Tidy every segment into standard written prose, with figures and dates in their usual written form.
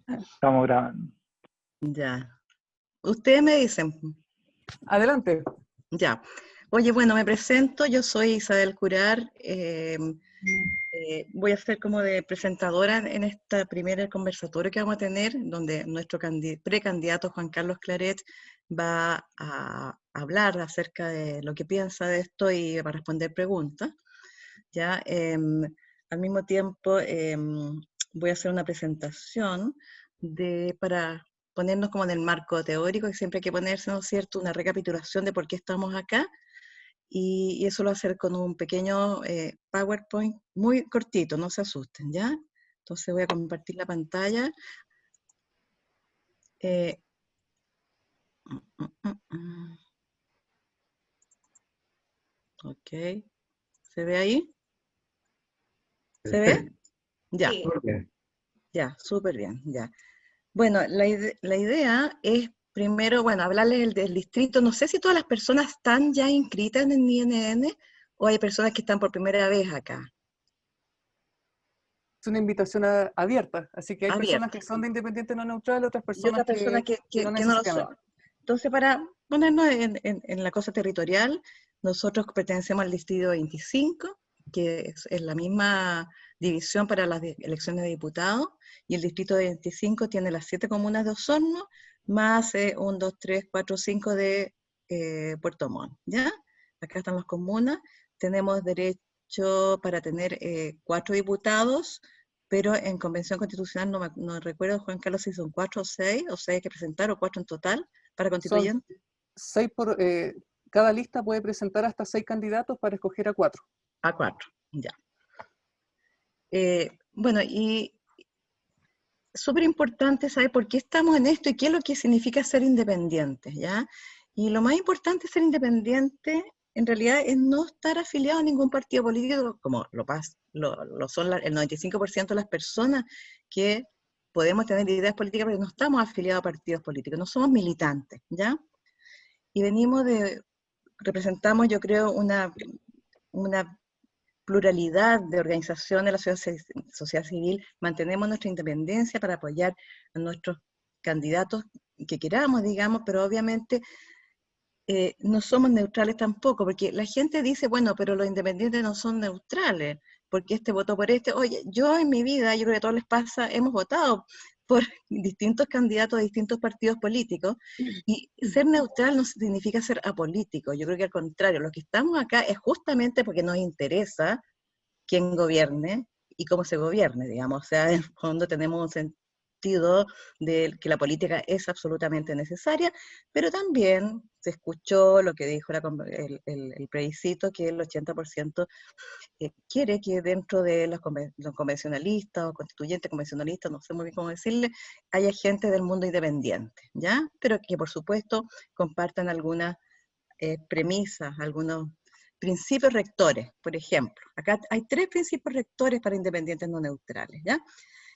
Estamos grabando. Ya. Ustedes me dicen. Adelante. Ya. Oye, bueno, me presento. Yo soy Isabel Curar. Voy a ser como de presentadora en esta primera conversatorio que vamos a tener, donde nuestro precandidato Juan Carlos Claret va a hablar acerca de lo que piensa de esto y va a responder preguntas. ¿Ya? Al mismo tiempo, voy a hacer una presentación para ponernos como en el marco teórico, que siempre hay que ponerse, ¿no es cierto?, una recapitulación de por qué estamos acá, y eso lo voy a hacer con un pequeño PowerPoint muy cortito, no se asusten, ¿ya? Entonces voy a compartir la pantalla. Ok, ¿se ve ahí? ¿Se ve? Ya, Sí. ya, súper bien, ya. Bueno, la idea es primero, bueno, hablarles del distrito. No sé si todas las personas están ya inscritas en el INN o hay personas que están por primera vez acá. Es una invitación abierta, así que hay personas Abierta. que son de Independiente No Neutral, otras Y personas otras personas que no no lo necesariamente. son. Entonces, para ponernos en la cosa territorial, nosotros pertenecemos al distrito 25, que es la misma división para las elecciones de diputados, y el distrito 25 tiene las 7 comunas de Osorno, más 1, 2, 3, 4, 5 de Puerto Montt, ¿ya? Acá están las comunas, tenemos derecho para tener 4 diputados, pero en convención constitucional no recuerdo, Juan Carlos, si son 4 o 6 hay que presentar, o 4 en total para Son constituyente. 6 cada lista puede presentar hasta 6 candidatos para escoger a 4. A 4, ya. Bueno, y súper importante saber por qué estamos en esto y qué es lo que significa ser independientes, ¿ya? Y lo más importante de ser independiente, en realidad, es no estar afiliado a ningún partido político, como lo son el 95% de las personas que podemos tener ideas políticas, pero no estamos afiliados a partidos políticos, no somos militantes, ¿ya? Y representamos, yo creo, una pluralidad de organizaciones de la sociedad civil, mantenemos nuestra independencia para apoyar a nuestros candidatos que queramos, digamos, pero obviamente no somos neutrales tampoco, porque la gente dice, bueno, pero los independientes no son neutrales, porque este votó por este. Oye, yo en mi vida, yo creo que a todos les pasa, hemos votado por distintos candidatos de distintos partidos políticos, y ser neutral no significa ser apolítico. Yo creo que al contrario, los que estamos acá es justamente porque nos interesa quién gobierne y cómo se gobierne, digamos. O sea, en el fondo tenemos un sentido de que la política es absolutamente necesaria, pero también se escuchó lo que dijo el plebiscito, que el 80% quiere que dentro de los convencionalistas o constituyentes convencionalistas, no sé muy bien cómo decirle, haya gente del mundo independiente, ¿ya? Pero que por supuesto compartan algunas premisas, algunos principios rectores. Por ejemplo, acá hay 3 principios rectores para independientes no neutrales, ¿ya?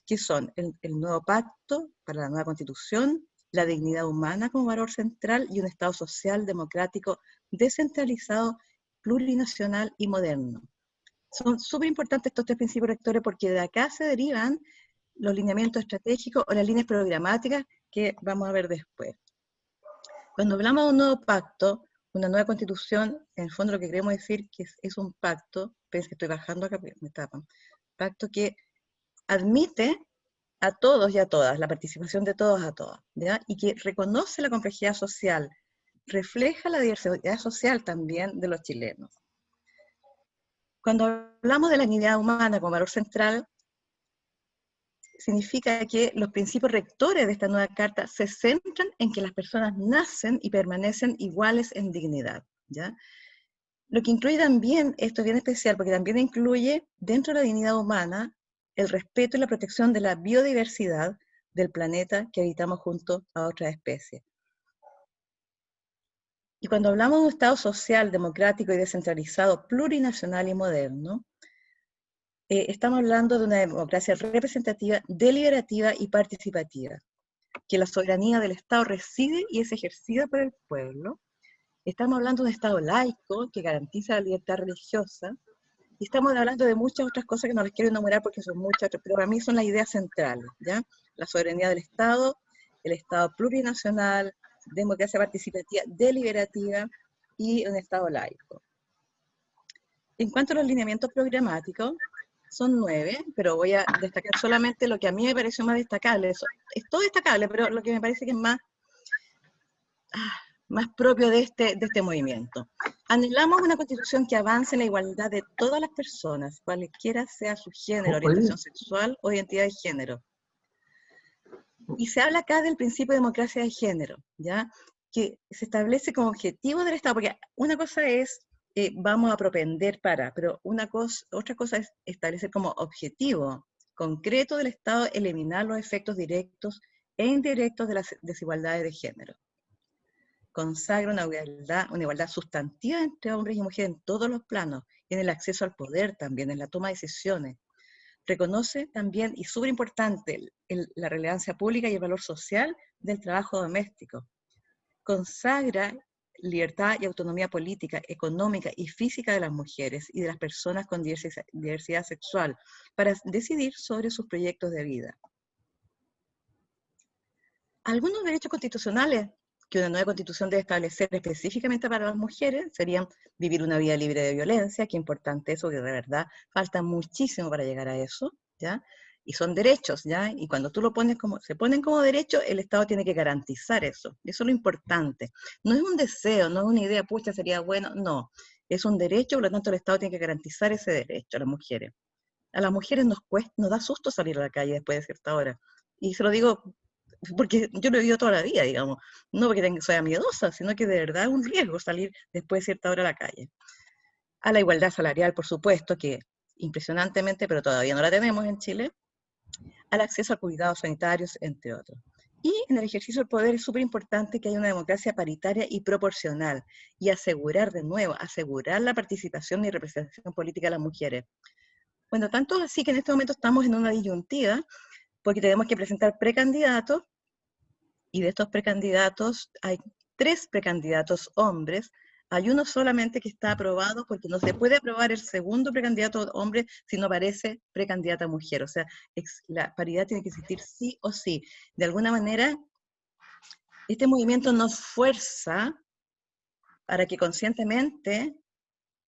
Que son el nuevo pacto para la nueva constitución, la dignidad humana como valor central y un Estado social, democrático, descentralizado, plurinacional y moderno. Son súper importantes estos 3 principios rectores porque de acá se derivan los lineamientos estratégicos o las líneas programáticas que vamos a ver después. Cuando hablamos de un nuevo pacto, una nueva constitución, en el fondo lo que queremos decir que es un pacto, pensé que estoy bajando acá porque me tapan, pacto que admite a todos y a todas, la participación de todos a todas, ¿ya? Y que reconoce la complejidad social, refleja la diversidad social también de los chilenos. Cuando hablamos de la dignidad humana como valor central, significa que los principios rectores de esta nueva carta se centran en que las personas nacen y permanecen iguales en dignidad, ¿ya? Lo que incluye también, esto es bien especial, porque también incluye dentro de la dignidad humana el respeto y la protección de la biodiversidad del planeta que habitamos junto a otras especies. Y cuando hablamos de un Estado social, democrático y descentralizado, plurinacional y moderno, estamos hablando de una democracia representativa, deliberativa y participativa, que la soberanía del Estado reside y es ejercida por el pueblo. Estamos hablando de un Estado laico que garantiza la libertad religiosa, Y estamos hablando de muchas otras cosas que no les quiero enumerar porque son muchas, pero para mí son las ideas centrales, ¿ya? La soberanía del Estado, el Estado plurinacional, democracia participativa, deliberativa y un Estado laico. En cuanto a los lineamientos programáticos, son 9, pero voy a destacar solamente lo que a mí me pareció más destacable. Es todo destacable, pero lo que me parece que es más propio de este movimiento. Anhelamos una constitución que avance en la igualdad de todas las personas, cualquiera sea su género, orientación sexual o identidad de género. Y se habla acá del principio de democracia de género, ¿ya? Que se establece como objetivo del Estado, porque una cosa es vamos a propender para, pero otra cosa es establecer como objetivo concreto del Estado eliminar los efectos directos e indirectos de las desigualdades de género. Consagra una igualdad sustantiva entre hombres y mujeres en todos los planos, en el acceso al poder también, en la toma de decisiones. Reconoce también, y súper importante, la relevancia pública y el valor social del trabajo doméstico. Consagra libertad y autonomía política, económica y física de las mujeres y de las personas con diversidad sexual para decidir sobre sus proyectos de vida. Algunos derechos constitucionales que una nueva constitución debe establecer específicamente para las mujeres serían vivir una vida libre de violencia, qué importante eso, que de verdad falta muchísimo para llegar a eso, ¿ya? Y son derechos, ¿ya? Y cuando tú se ponen como derecho, el Estado tiene que garantizar eso. Eso es lo importante. No es un deseo, no es una idea, pucha, sería bueno, no. Es un derecho, por lo tanto el Estado tiene que garantizar ese derecho a las mujeres. A las mujeres nos da susto salir a la calle después de cierta hora. Y se lo digo porque yo lo he vivido toda la vida, digamos. No porque sea miedosa, sino que de verdad es un riesgo salir después de cierta hora a la calle. A la igualdad salarial, por supuesto, que impresionantemente, pero todavía no la tenemos en Chile. Al acceso a cuidados sanitarios, entre otros. Y en el ejercicio del poder es súper importante que haya una democracia paritaria y proporcional, y asegurar la participación y representación política de las mujeres. Bueno, tanto así que en este momento estamos en una disyuntiva, porque tenemos que presentar precandidatos, y de estos precandidatos hay 3 precandidatos hombres, hay uno solamente que está aprobado porque no se puede aprobar el segundo precandidato hombre si no aparece precandidata mujer, o sea, la paridad tiene que existir sí o sí. De alguna manera, este movimiento nos fuerza para que conscientemente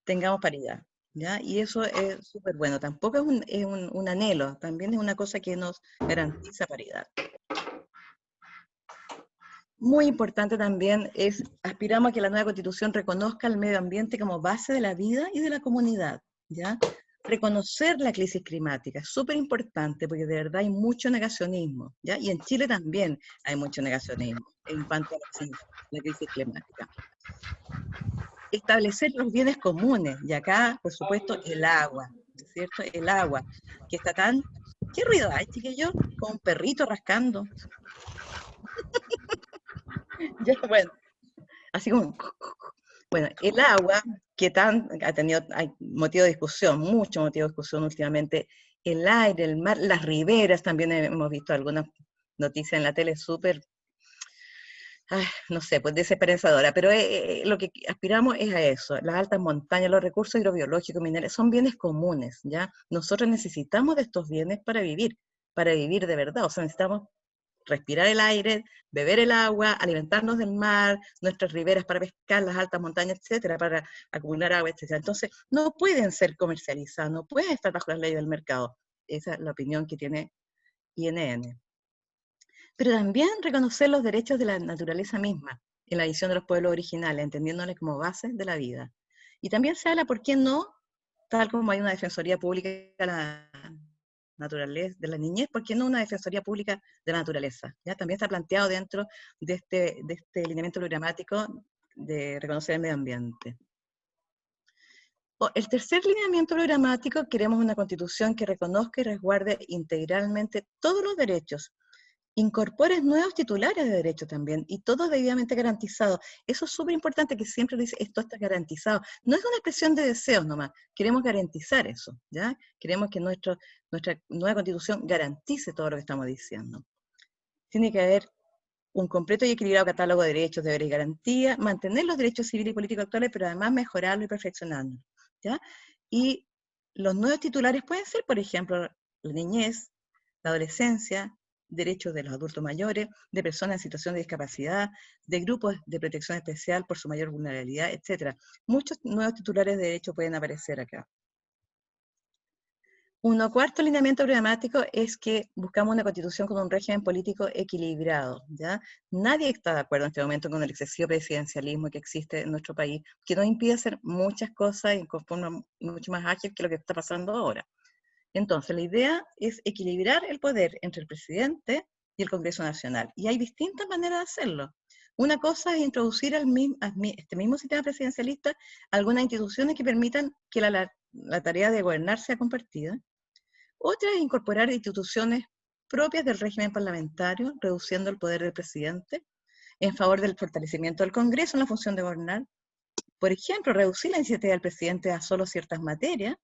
tengamos paridad, ¿ya? Y eso es súper bueno, tampoco es un anhelo, también es una cosa que nos garantiza paridad. Muy importante también aspiramos a que la nueva Constitución reconozca el medio ambiente como base de la vida y de la comunidad, ¿ya? Reconocer la crisis climática es súper importante porque de verdad hay mucho negacionismo, ¿ya? Y en Chile también hay mucho negacionismo en cuanto a la crisis climática. Establecer los bienes comunes, y acá, por supuesto, el agua, ¿cierto? El agua, que está tan... ¿Qué ruido hay, chiquillos? Como un perrito rascando. Ya, bueno, así como... Bueno, el agua, que hay motivo de discusión, mucho motivo de discusión últimamente, el aire, el mar, las riberas, también hemos visto algunas noticias en la tele súper, no sé, pues desesperanzadora, pero lo que aspiramos es a eso, las altas montañas, los recursos hidrobiológicos, minerales, son bienes comunes, ¿ya? Nosotros necesitamos de estos bienes para vivir de verdad, o sea, necesitamos respirar el aire, beber el agua, alimentarnos del mar, nuestras riberas para pescar, las altas montañas, etcétera, para acumular agua, etcétera. Entonces, no pueden ser comercializados, no pueden estar bajo las leyes del mercado. Esa es la opinión que tiene INN. Pero también reconocer los derechos de la naturaleza misma, en la visión de los pueblos originales, entendiéndoles como base de la vida. Y también se habla, ¿por qué no? Tal como hay una defensoría pública de la naturaleza, de la niñez, ¿por qué no una defensoría pública de la naturaleza? ¿Ya? También está planteado dentro de este lineamiento programático de reconocer el medio ambiente. El tercer lineamiento programático, queremos una constitución que reconozca y resguarde integralmente todos los derechos, incorpore nuevos titulares de derecho también, y todos debidamente garantizados. Eso es súper importante, que siempre dice, esto está garantizado. No es una expresión de deseos nomás, queremos garantizar eso, ¿ya? Queremos que nuestra nueva constitución garantice todo lo que estamos diciendo. Tiene que haber un completo y equilibrado catálogo de derechos, deberes y garantías, mantener los derechos civiles y políticos actuales, pero además mejorarlo y perfeccionarlo, ¿ya? Y los nuevos titulares pueden ser, por ejemplo, la niñez, la adolescencia, derechos de los adultos mayores, de personas en situación de discapacidad, de grupos de protección especial por su mayor vulnerabilidad, etc. Muchos nuevos titulares de derecho pueden aparecer acá. Un cuarto lineamiento programático es que buscamos una constitución con un régimen político equilibrado, ¿ya? Nadie está de acuerdo en este momento con el excesivo presidencialismo que existe en nuestro país, que nos impide hacer muchas cosas en forma mucho más ágil que lo que está pasando ahora. Entonces, la idea es equilibrar el poder entre el presidente y el Congreso Nacional, y hay distintas maneras de hacerlo. Una cosa es introducir este mismo sistema presidencialista algunas instituciones que permitan que la tarea de gobernar sea compartida. Otra es incorporar instituciones propias del régimen parlamentario, reduciendo el poder del presidente, en favor del fortalecimiento del Congreso en la función de gobernar. Por ejemplo, reducir la iniciativa del presidente a solo ciertas materias.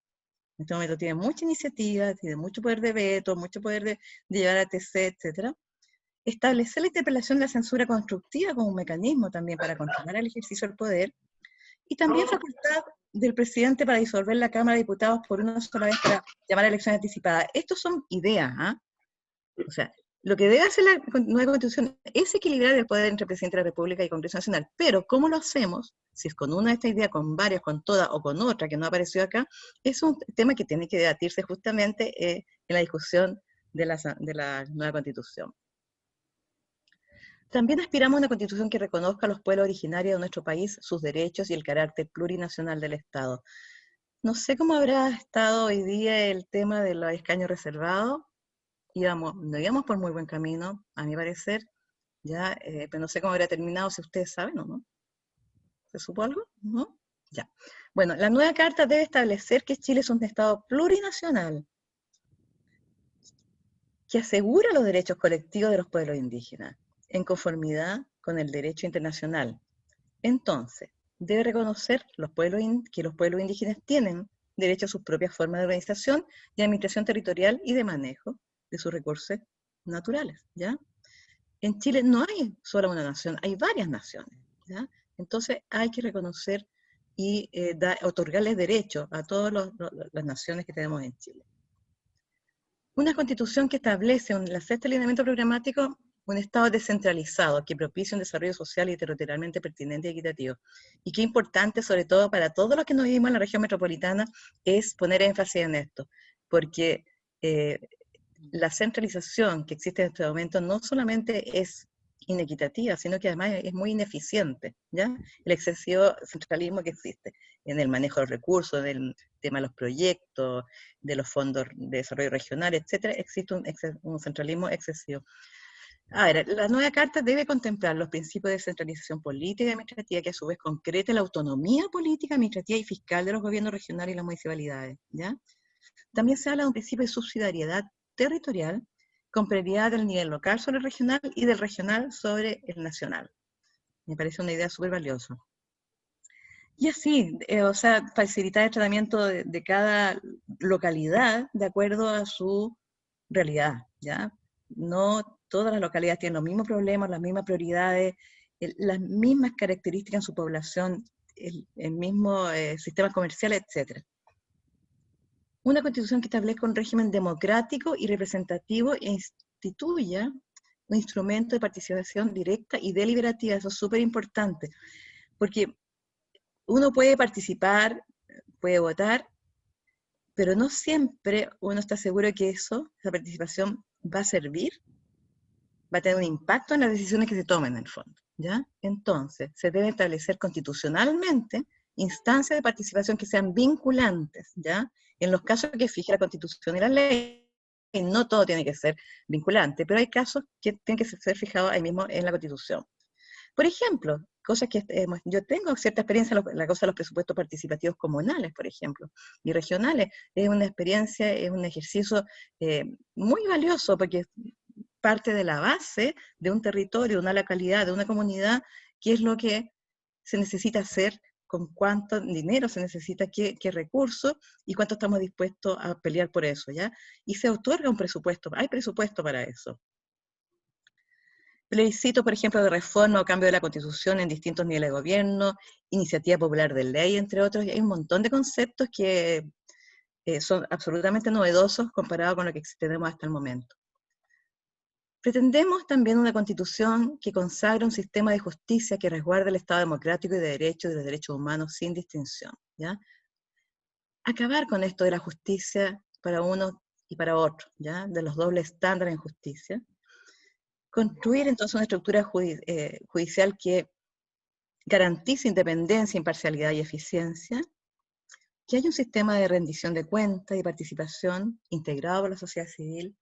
En este momento tiene mucha iniciativa, tiene mucho poder de veto, mucho poder de llevar a TC, etc. Establecer la interpelación de la censura constructiva como un mecanismo también para controlar el ejercicio del poder. Y también facultad del presidente para disolver la Cámara de Diputados por una sola vez para llamar a elecciones anticipadas. Estos son ideas, ¿ah? O sea, lo que debe hacer la nueva Constitución es equilibrar el poder entre el Presidente de la República y Congreso Nacional. Pero, ¿cómo lo hacemos? Si es con una de estas ideas, con varias, con todas, o con otra que no apareció acá, es un tema que tiene que debatirse justamente en la discusión de la nueva Constitución. También aspiramos a una constitución que reconozca a los pueblos originarios de nuestro país, sus derechos y el carácter plurinacional del Estado. No sé cómo habrá estado hoy día el tema de los escaños reservados. No íbamos por muy buen camino, a mi parecer, ya, pero no sé cómo habrá terminado, si ustedes saben o no. ¿Se supo algo? ¿No? Ya. Bueno, la nueva carta debe establecer que Chile es un Estado plurinacional que asegura los derechos colectivos de los pueblos indígenas, en conformidad con el derecho internacional. Entonces, debe reconocer que los pueblos indígenas tienen derecho a sus propias formas de organización y administración territorial y de manejo de sus recursos naturales, ¿ya? En Chile no hay solo una nación, hay varias naciones, ¿ya? Entonces hay que reconocer y otorgarles derechos a todas las naciones que tenemos en Chile. Una constitución que establece el sexto lineamiento programático, un Estado descentralizado que propicie un desarrollo social y territorialmente pertinente y equitativo. Y qué importante, sobre todo para todos los que nos vivimos en la región metropolitana, es poner énfasis en esto, porque la centralización que existe en este momento no solamente es inequitativa, sino que además es muy ineficiente, ¿ya? El excesivo centralismo que existe en el manejo de los recursos, en el tema de los proyectos, de los fondos de desarrollo regional, etcétera, existe un centralismo excesivo. Ahora, la nueva carta debe contemplar los principios de descentralización política y administrativa que a su vez concreten la autonomía política, administrativa y fiscal de los gobiernos regionales y las municipalidades, ¿ya? También se habla de un principio de subsidiariedad territorial con prioridad del nivel local sobre el regional y del regional sobre el nacional. Me parece una idea súper valiosa. Y así, o sea, facilitar el tratamiento de cada localidad de acuerdo a su realidad, ¿ya? No todas las localidades tienen los mismos problemas, las mismas prioridades, las mismas características en su población, el mismo sistema comercial, etc. Una constitución que establezca un régimen democrático y representativo e instituya un instrumento de participación directa y deliberativa. Eso es súper importante, porque uno puede participar, puede votar, pero no siempre uno está seguro de que esa participación va a servir, va a tener un impacto en las decisiones que se tomen en el fondo, ¿ya? Entonces, se debe establecer constitucionalmente instancias de participación que sean vinculantes, ¿ya? En los casos que fije la Constitución y la ley, no todo tiene que ser vinculante, pero hay casos que tienen que ser fijados ahí mismo en la Constitución. Por ejemplo, cosas que yo tengo cierta experiencia en la cosa de los presupuestos participativos comunales, por ejemplo, y regionales. Es una experiencia, es un ejercicio muy valioso porque parte de la base de un territorio, de una localidad, de una comunidad, qué es lo que se necesita hacer, con cuánto dinero se necesita, qué recursos, y cuánto estamos dispuestos a pelear por eso, ¿ya? Y se otorga un presupuesto, hay presupuesto para eso. Plebiscito, por ejemplo, de reforma o cambio de la Constitución en distintos niveles de gobierno, iniciativa popular de ley, entre otros, y hay un montón de conceptos que son absolutamente novedosos comparados con lo que tenemos hasta el momento. Pretendemos también una constitución que consagre un sistema de justicia que resguarde el Estado democrático y de derecho y de los derechos humanos sin distinción, ¿ya? Acabar con esto de la justicia para uno y para otro, ¿ya? De los dobles estándares en justicia. Construir entonces una estructura judicial que garantice independencia, imparcialidad y eficiencia, que haya un sistema de rendición de cuentas y participación integrado por la sociedad civil,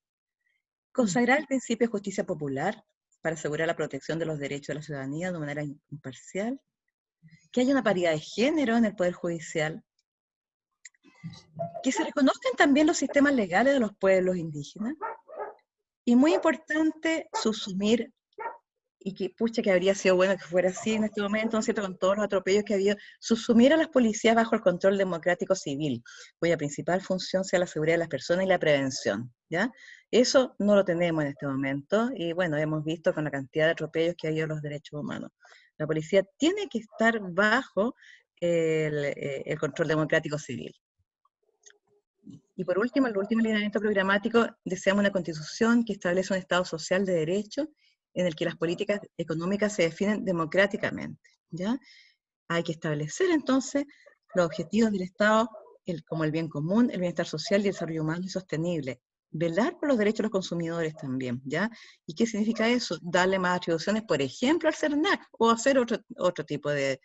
consagrar el principio de justicia popular para asegurar la protección de los derechos de la ciudadanía de manera imparcial, que haya una paridad de género en el Poder Judicial, que se reconozcan también los sistemas legales de los pueblos indígenas, y muy importante, subsumir, y que pucha que habría sido bueno que fuera así en este momento, ¿no es cierto?, con todos los atropellos que ha habido, subsumir a las policías bajo el control democrático civil, cuya principal función sea la seguridad de las personas y la prevención, ¿ya? Eso no lo tenemos en este momento, y bueno, hemos visto con la cantidad de atropellos que ha habido a los derechos humanos. La policía tiene que estar bajo el control democrático civil. Y por último, el último lineamiento programático, deseamos una constitución que establece un Estado social de derecho en el que las políticas económicas se definen democráticamente, ¿ya? Hay que establecer entonces los objetivos del Estado como el bien común, el bienestar social y el desarrollo humano y sostenible. Velar por los derechos de los consumidores también, ¿ya? ¿Y qué significa eso? Darle más atribuciones, por ejemplo, al CERNAC o hacer otro tipo de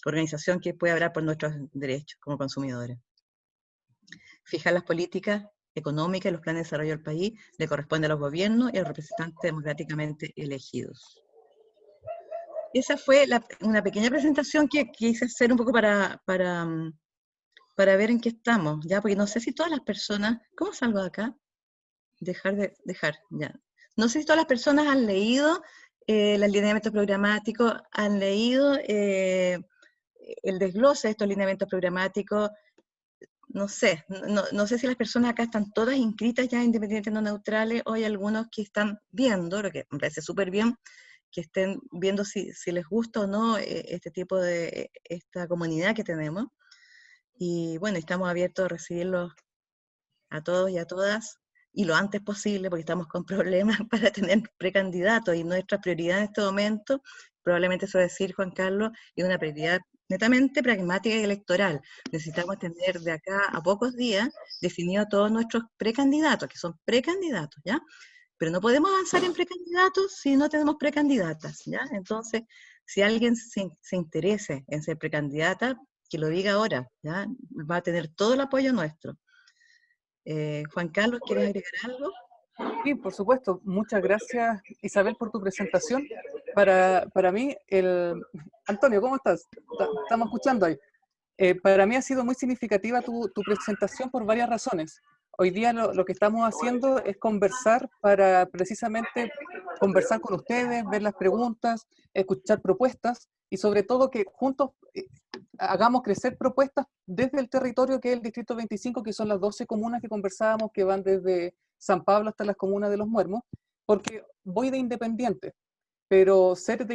organización que pueda hablar por nuestros derechos como consumidores. Fijar las políticas económicas y los planes de desarrollo del país le corresponde a los gobiernos y a los representantes democráticamente elegidos. Esa fue una pequeña presentación que quise hacer un poco para ver en qué estamos, ¿ya? Porque no sé si todas las personas... ¿Cómo salgo de acá? Dejar, ya. No sé si todas las personas han leído los lineamientos programáticos, han leído el desglose de estos lineamientos programáticos. No sé, no sé si las personas acá están todas inscritas ya independientes no neutrales, o hay algunos que están viendo, lo que me parece súper bien, que estén viendo si les gusta o no este tipo de, esta comunidad que tenemos. Y bueno, estamos abiertos a recibirlos a todos y a todas, y lo antes posible, porque estamos con problemas para tener precandidatos, y nuestra prioridad en este momento, probablemente eso va a decir Juan Carlos, es una prioridad netamente pragmática y electoral. Necesitamos tener de acá a pocos días definidos todos nuestros precandidatos, que son precandidatos, ¿ya? Pero no podemos avanzar en precandidatos si no tenemos precandidatas, ¿ya? Entonces, si alguien se interese en ser precandidata, que lo diga ahora, ¿ya? Va a tener todo el apoyo nuestro. Juan Carlos, ¿quieres agregar algo? Sí, por supuesto. Muchas gracias, Isabel, por tu presentación. Para mí, Antonio, ¿cómo estás? Estamos escuchando ahí. Para mí ha sido muy significativa tu presentación por varias razones. Hoy día lo que estamos haciendo es conversar para precisamente conversar con ustedes, ver las preguntas, escuchar propuestas y sobre todo que juntos hagamos crecer propuestas desde el territorio que es el Distrito 25, que son las 12 comunas que conversábamos, que van desde San Pablo hasta las comunas de Los Muermos, porque voy de independiente. Pero ser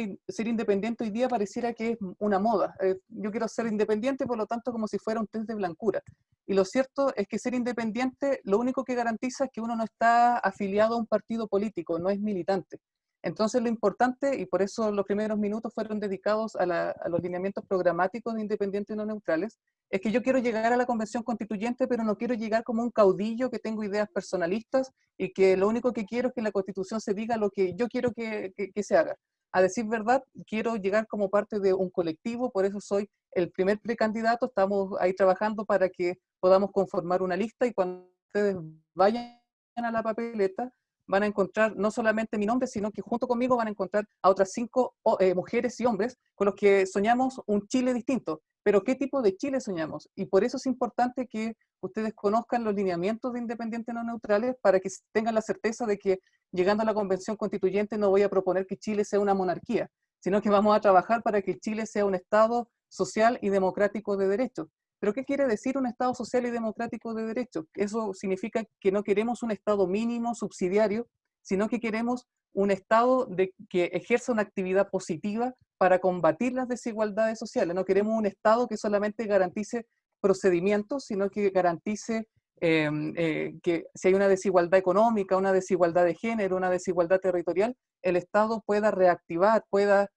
independiente hoy día pareciera que es una moda. Yo quiero ser independiente, por lo tanto, como si fuera un test de blancura. Y lo cierto es que ser independiente lo único que garantiza es que uno no está afiliado a un partido político, no es militante. Entonces lo importante, y por eso los primeros minutos fueron dedicados a los lineamientos programáticos de independientes no neutrales, es que yo quiero llegar a la convención constituyente, pero no quiero llegar como un caudillo que tengo ideas personalistas y que lo único que quiero es que la Constitución se diga lo que yo quiero que se haga. A decir verdad, quiero llegar como parte de un colectivo, por eso soy el primer precandidato, estamos ahí trabajando para que podamos conformar una lista y cuando ustedes vayan a la papeleta van a encontrar no solamente mi nombre, sino que junto conmigo van a encontrar a otras 5 mujeres y hombres con los que soñamos un Chile distinto. Pero ¿qué tipo de Chile soñamos? Y por eso es importante que ustedes conozcan los lineamientos de independientes no neutrales para que tengan la certeza de que llegando a la convención constituyente no voy a proponer que Chile sea una monarquía, sino que vamos a trabajar para que Chile sea un Estado social y democrático de derecho. ¿Pero qué quiere decir un Estado social y democrático de derecho? Eso significa que no queremos un Estado mínimo, subsidiario, sino que queremos un Estado que ejerza una actividad positiva para combatir las desigualdades sociales. No queremos un Estado que solamente garantice procedimientos, sino que garantice que si hay una desigualdad económica, una desigualdad de género, una desigualdad territorial, el Estado pueda reactivar, pueda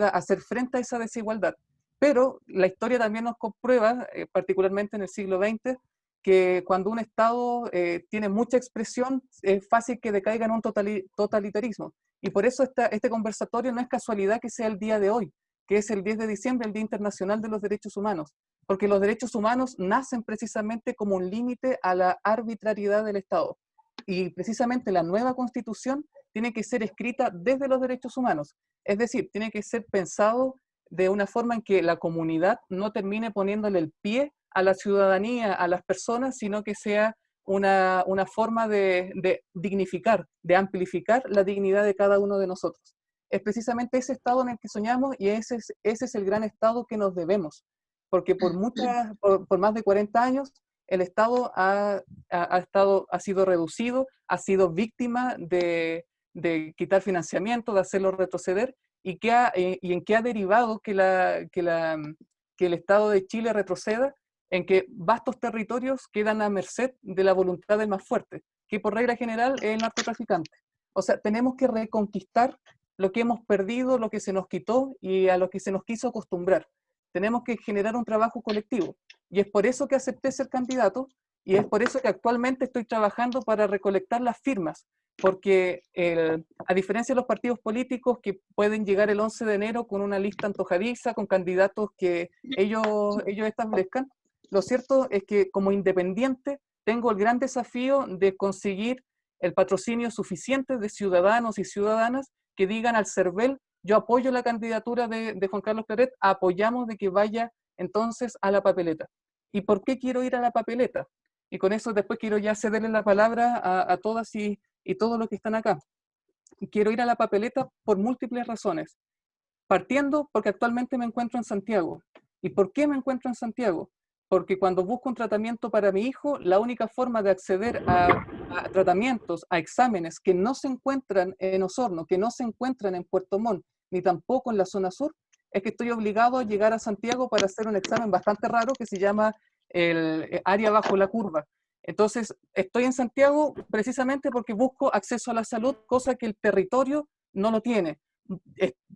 hacer frente a esa desigualdad. Pero la historia también nos comprueba, particularmente en el siglo XX, que cuando un Estado tiene mucha expresión, es fácil que decaiga en un totalitarismo. Y por eso este conversatorio no es casualidad que sea el día de hoy, que es el 10 de diciembre, el Día Internacional de los Derechos Humanos, porque los derechos humanos nacen precisamente como un límite a la arbitrariedad del Estado. Y precisamente la nueva Constitución tiene que ser escrita desde los derechos humanos, es decir, tiene que ser pensado de una forma en que la comunidad no termine poniéndole el pie a la ciudadanía, a las personas, sino que sea una forma de dignificar, de amplificar la dignidad de cada uno de nosotros. Es precisamente ese estado en el que soñamos y ese es el gran estado que nos debemos, porque por más de 40 años el Estado ha sido reducido, ha sido víctima de quitar financiamiento, de hacerlo retroceder, y en qué ha derivado que el Estado de Chile retroceda, en que vastos territorios quedan a merced de la voluntad del más fuerte, que por regla general es el narcotraficante. O sea, tenemos que reconquistar lo que hemos perdido, lo que se nos quitó y a lo que se nos quiso acostumbrar. Tenemos que generar un trabajo colectivo. Y es por eso que acepté ser candidato y es por eso que actualmente estoy trabajando para recolectar las firmas, porque a diferencia de los partidos políticos que pueden llegar el 11 de enero con una lista antojadiza, con candidatos que ellos establezcan, lo cierto es que como independiente tengo el gran desafío de conseguir el patrocinio suficiente de ciudadanos y ciudadanas que digan al CERVEL: yo apoyo la candidatura de Juan Carlos Claret, apoyamos de que vaya entonces a la papeleta. ¿Y por qué quiero ir a la papeleta? Y con eso después quiero ya cederle la palabra a todas y todos los que están acá. Quiero ir a la papeleta por múltiples razones. Partiendo porque actualmente me encuentro en Santiago. ¿Y por qué me encuentro en Santiago? Porque cuando busco un tratamiento para mi hijo, la única forma de acceder a tratamientos, a exámenes que no se encuentran en Osorno, que no se encuentran en Puerto Montt, ni tampoco en la zona sur, es que estoy obligado a llegar a Santiago para hacer un examen bastante raro que se llama el área bajo la curva. Entonces, estoy en Santiago precisamente porque busco acceso a la salud, cosa que el territorio no lo tiene.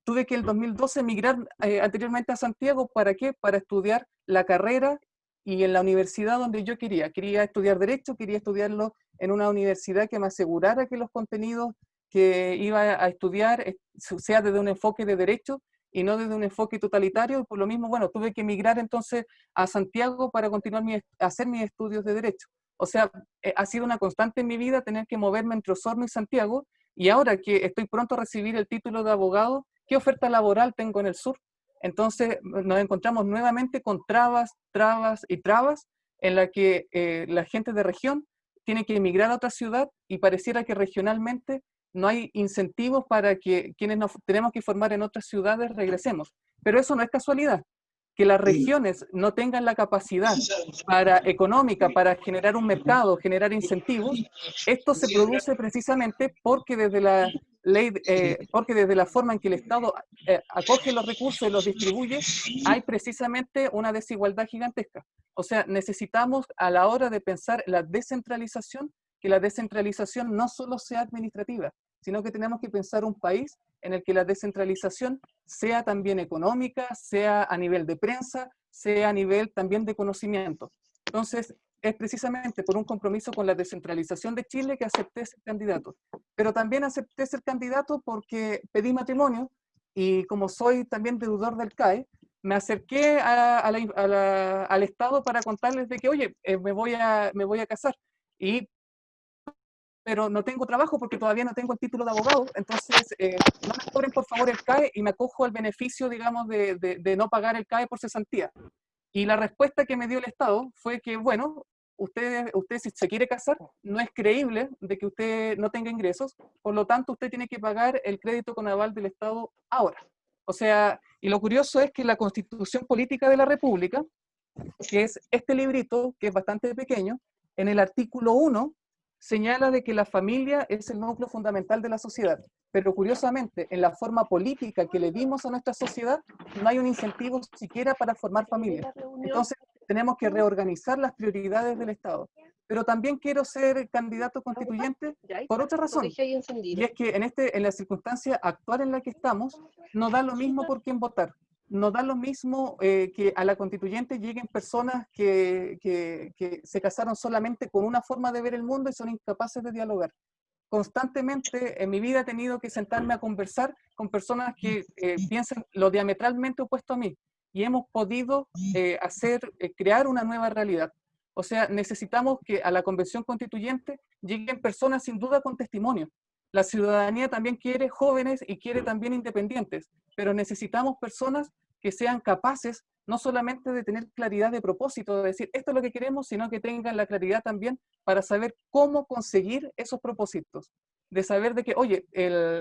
Tuve que en el 2012 emigrar anteriormente a Santiago. ¿Para qué? Para estudiar la carrera y en la universidad donde yo quería. Quería estudiar Derecho, quería estudiarlo en una universidad que me asegurara que los contenidos que iba a estudiar sea desde un enfoque de Derecho y no desde un enfoque totalitario. Y por lo mismo, bueno, tuve que emigrar entonces a Santiago para continuar hacer mis estudios de Derecho. O sea, ha sido una constante en mi vida tener que moverme entre Osorno y Santiago. Y ahora que estoy pronto a recibir el título de abogado, ¿qué oferta laboral tengo en el sur? Entonces nos encontramos nuevamente con trabas en la que la gente de región tiene que emigrar a otra ciudad y pareciera que regionalmente no hay incentivos para que quienes nos tenemos que formar en otras ciudades regresemos. Pero eso no es casualidad. Que las regiones no tengan la capacidad económica para generar un mercado, generar incentivos, esto se produce precisamente porque desde la ley, porque desde la forma en que el Estado acoge los recursos y los distribuye, hay precisamente una desigualdad gigantesca. O sea, necesitamos a la hora de pensar la descentralización, que la descentralización no solo sea administrativa, sino que tenemos que pensar un país en el que la descentralización sea también económica, sea a nivel de prensa, sea a nivel también de conocimiento. Entonces, es precisamente por un compromiso con la descentralización de Chile que acepté ser candidato. Pero también acepté ser candidato porque pedí matrimonio y como soy también deudor del CAE, me acerqué al Estado para contarles de que, oye, me voy a casar. Pero no tengo trabajo porque todavía no tengo el título de abogado, entonces no me cobren por favor el CAE y me acojo al beneficio, digamos, de no pagar el CAE por cesantía. Y la respuesta que me dio el Estado fue que, bueno, usted si se quiere casar, no es creíble de que usted no tenga ingresos, por lo tanto usted tiene que pagar el crédito con aval del Estado ahora. O sea, y lo curioso es que la Constitución Política de la República, que es este librito, que es bastante pequeño, en el artículo 1 señala de que la familia es el núcleo fundamental de la sociedad, pero curiosamente, en la forma política que le dimos a nuestra sociedad, no hay un incentivo siquiera para formar familia. Entonces, tenemos que reorganizar las prioridades del Estado. Pero también quiero ser candidato constituyente por otra razón, y es que en la circunstancia actual en la que estamos, no da lo mismo por quién votar. No da lo mismo que a la constituyente lleguen personas que se casaron solamente con una forma de ver el mundo y son incapaces de dialogar. Constantemente en mi vida he tenido que sentarme a conversar con personas que piensan lo diametralmente opuesto a mí, y hemos podido crear una nueva realidad. O sea, necesitamos que a la convención constituyente lleguen personas sin duda con testimonio. La ciudadanía también quiere jóvenes y quiere también independientes, pero necesitamos personas que sean capaces no solamente de tener claridad de propósito, de decir esto es lo que queremos, sino que tengan la claridad también para saber cómo conseguir esos propósitos. De saber de que, oye,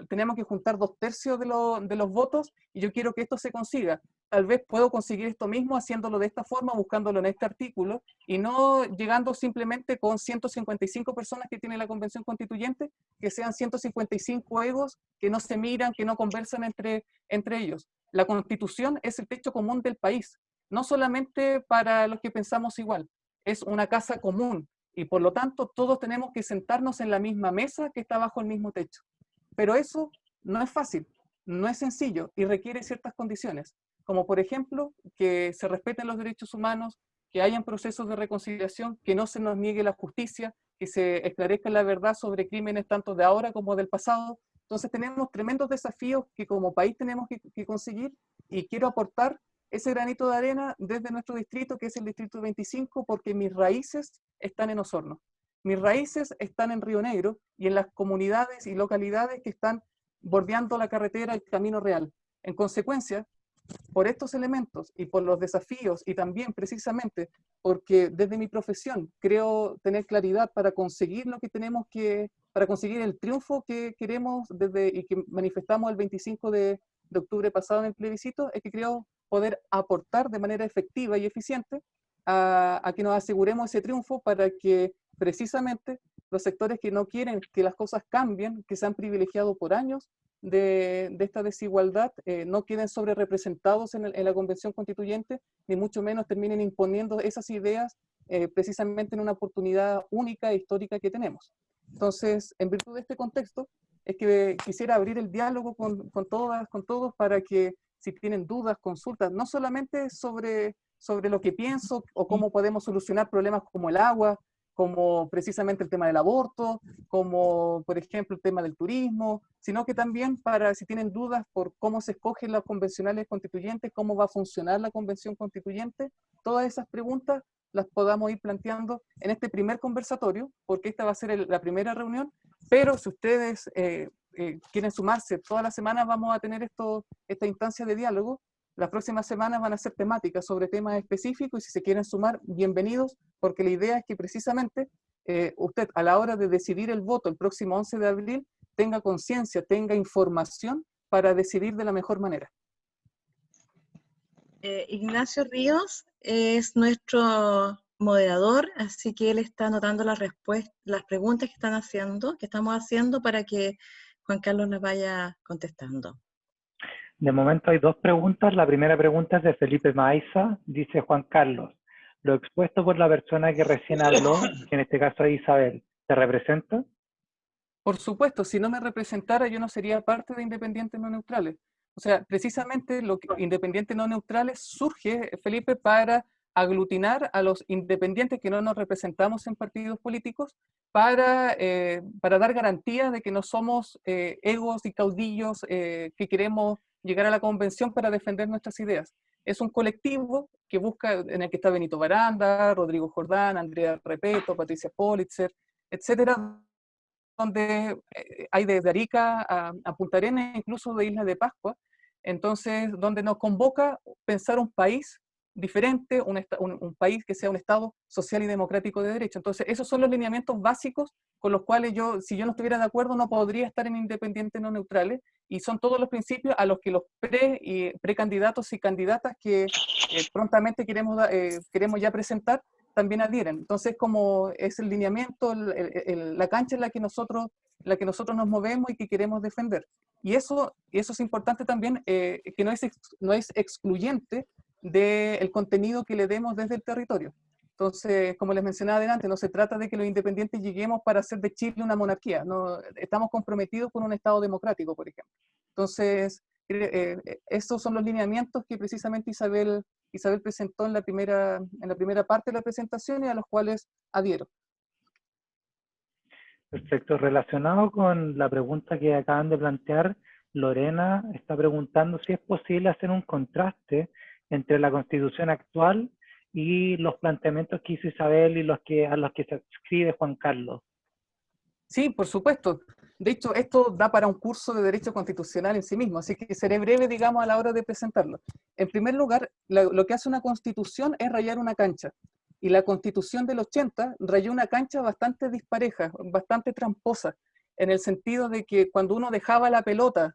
tenemos que juntar 2/3 de los votos y yo quiero que esto se consiga. Tal vez puedo conseguir esto mismo haciéndolo de esta forma, buscándolo en este artículo, y no llegando simplemente con 155 personas que tiene la Convención Constituyente, que sean 155 egos que no se miran, que no conversan entre ellos. La Constitución es el techo común del país, no solamente para los que pensamos igual, es una casa común, y por lo tanto todos tenemos que sentarnos en la misma mesa que está bajo el mismo techo. Pero eso no es fácil, no es sencillo y requiere ciertas condiciones, como por ejemplo que se respeten los derechos humanos, que hayan procesos de reconciliación, que no se nos niegue la justicia, que se esclarezca la verdad sobre crímenes tanto de ahora como del pasado. Entonces tenemos tremendos desafíos que como país tenemos que conseguir, y quiero aportar ese granito de arena desde nuestro distrito, que es el distrito 25, porque mis raíces están en Osorno. Mis raíces están en Río Negro y en las comunidades y localidades que están bordeando la carretera El Camino Real. En consecuencia, por estos elementos y por los desafíos, y también precisamente porque desde mi profesión creo tener claridad para conseguir lo que tenemos que, para conseguir el triunfo que queremos y que manifestamos el 25 de octubre pasado en el plebiscito, es que creo poder aportar de manera efectiva y eficiente a que nos aseguremos ese triunfo, para que precisamente los sectores que no quieren que las cosas cambien, que se han privilegiado por años de esta desigualdad, no queden sobre representados en la Convención Constituyente, ni mucho menos terminen imponiendo esas ideas precisamente en una oportunidad única e histórica que tenemos. Entonces, en virtud de este contexto, es que quisiera abrir el diálogo con todas, con todos, para que si tienen dudas, consultas, no solamente sobre lo que pienso o cómo podemos solucionar problemas como el agua, como precisamente el tema del aborto, como por ejemplo el tema del turismo, sino que también para si tienen dudas por cómo se escogen los convencionales constituyentes, cómo va a funcionar la convención constituyente, todas esas preguntas las podamos ir planteando en este primer conversatorio, porque esta va a ser la primera reunión, pero si ustedes quieren sumarse, toda la semana vamos a tener esta instancia de diálogo. Las próximas semanas van a ser temáticas sobre temas específicos, y si se quieren sumar, bienvenidos, porque la idea es que precisamente usted a la hora de decidir el voto el próximo 11 de abril tenga conciencia, tenga información para decidir de la mejor manera. Ignacio Ríos es nuestro moderador, así que él está anotando las preguntas que estamos haciendo para que Juan Carlos las vaya contestando. De momento hay 2 preguntas. La primera pregunta es de Felipe Maiza. Dice Juan Carlos, lo expuesto por la persona que recién habló, que en este caso es Isabel, ¿te representa? Por supuesto, si no me representara, yo no sería parte de Independientes No Neutrales. O sea, precisamente Independientes No Neutrales surge, Felipe, para aglutinar a los independientes que no nos representamos en partidos políticos, para dar garantía de que no somos egos y caudillos que queremos llegar a la convención para defender nuestras ideas. Es un colectivo que busca, en el que está Benito Baranda, Rodrigo Jordán, Andrea Repeto, Patricia Politzer, etcétera, donde hay desde Arica a Punta Arenas, incluso de Isla de Pascua. Entonces, donde nos convoca pensar un país diferente, un país que sea un Estado social y democrático de derecho. Entonces, esos son los lineamientos básicos con los cuales si yo no estuviera de acuerdo, no podría estar en Independientes No Neutrales, y son todos los principios a los que los precandidatos y candidatas que prontamente queremos ya presentar también adhieren. Entonces, como es el lineamiento, la cancha en la que nosotros nos movemos y que queremos defender. Y eso es importante también, que no es excluyente del contenido que le demos desde el territorio. Entonces, como les mencionaba adelante, no se trata de que los independientes lleguemos para hacer de Chile una monarquía, no, estamos comprometidos con un Estado democrático, por ejemplo. Entonces, estos son los lineamientos que precisamente Isabel presentó en la primera parte de la presentación y a los cuales adhiero. Perfecto. Relacionado con la pregunta que acaban de plantear, Lorena está preguntando si es posible hacer un contraste entre la Constitución actual y los planteamientos que hizo Isabel y a los que se adscribe Juan Carlos. Sí, por supuesto. De hecho, esto da para un curso de Derecho Constitucional en sí mismo, así que seré breve, digamos, a la hora de presentarlo. En primer lugar, lo que hace una Constitución es rayar una cancha. Y la Constitución del 80 rayó una cancha bastante dispareja, bastante tramposa, en el sentido de que cuando uno dejaba la pelota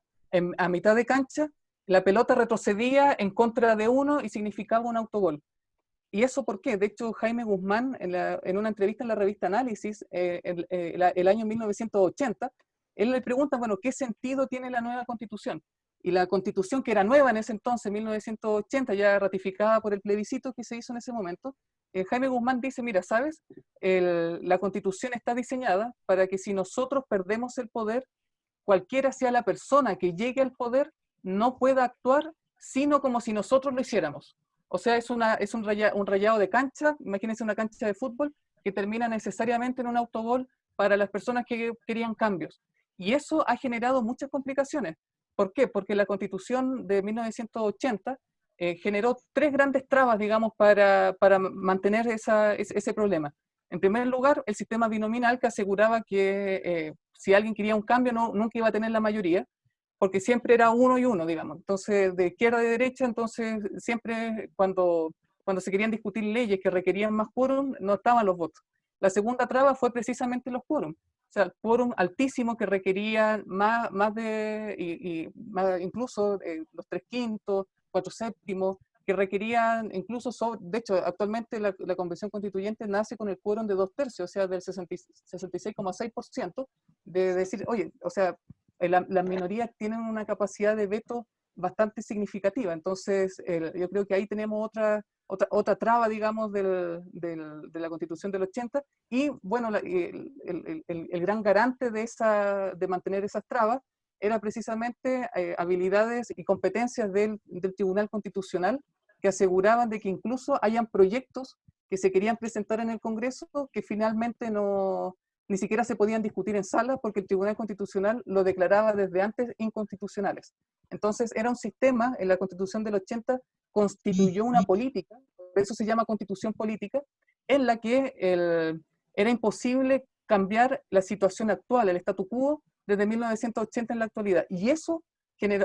a mitad de cancha, la pelota retrocedía en contra de uno y significaba un autogol. ¿Y eso por qué? De hecho, Jaime Guzmán, en una entrevista en la revista Análisis, el año 1980, él le pregunta, bueno, ¿qué sentido tiene la nueva Constitución? Y la Constitución, que era nueva en ese entonces, 1980, ya ratificada por el plebiscito que se hizo en ese momento, Jaime Guzmán dice, mira, ¿sabes? La Constitución está diseñada para que si nosotros perdemos el poder, cualquiera sea la persona que llegue al poder, no pueda actuar sino como si nosotros lo hiciéramos. O sea, es un rayado de cancha, imagínense una cancha de fútbol, que termina necesariamente en un autogol para las personas que querían cambios. Y eso ha generado muchas complicaciones. ¿Por qué? Porque la Constitución de 1980 generó tres grandes trabas, digamos, para mantener ese problema. En primer lugar, el sistema binominal que aseguraba que si alguien quería un cambio, nunca iba a tener la mayoría, porque siempre era uno y uno, digamos. Entonces, de izquierda a derecha, entonces siempre cuando se querían discutir leyes que requerían más quórum, no estaban los votos. La segunda traba fue precisamente los quórum. O sea, el quórum altísimo que requería más incluso los 3/5, 4/7, que requerían incluso, de hecho, actualmente la Convención Constituyente nace con el quórum de 2/3, o sea, del 66,6%, de decir, oye, o sea, las minorías tienen una capacidad de veto bastante significativa. Entonces, yo creo que ahí tenemos otra traba, digamos, de la Constitución del 80. Y, bueno, el gran garante de mantener esas trabas era precisamente habilidades y competencias del Tribunal Constitucional que aseguraban de que incluso hayan proyectos que se querían presentar en el Congreso que finalmente ni siquiera se podían discutir en sala porque el Tribunal Constitucional lo declaraba desde antes inconstitucionales. Entonces era un sistema, en la Constitución del 80 constituyó una política, por eso se llama Constitución Política, en la que era imposible cambiar la situación actual, el statu quo, desde 1980 en la actualidad. Y eso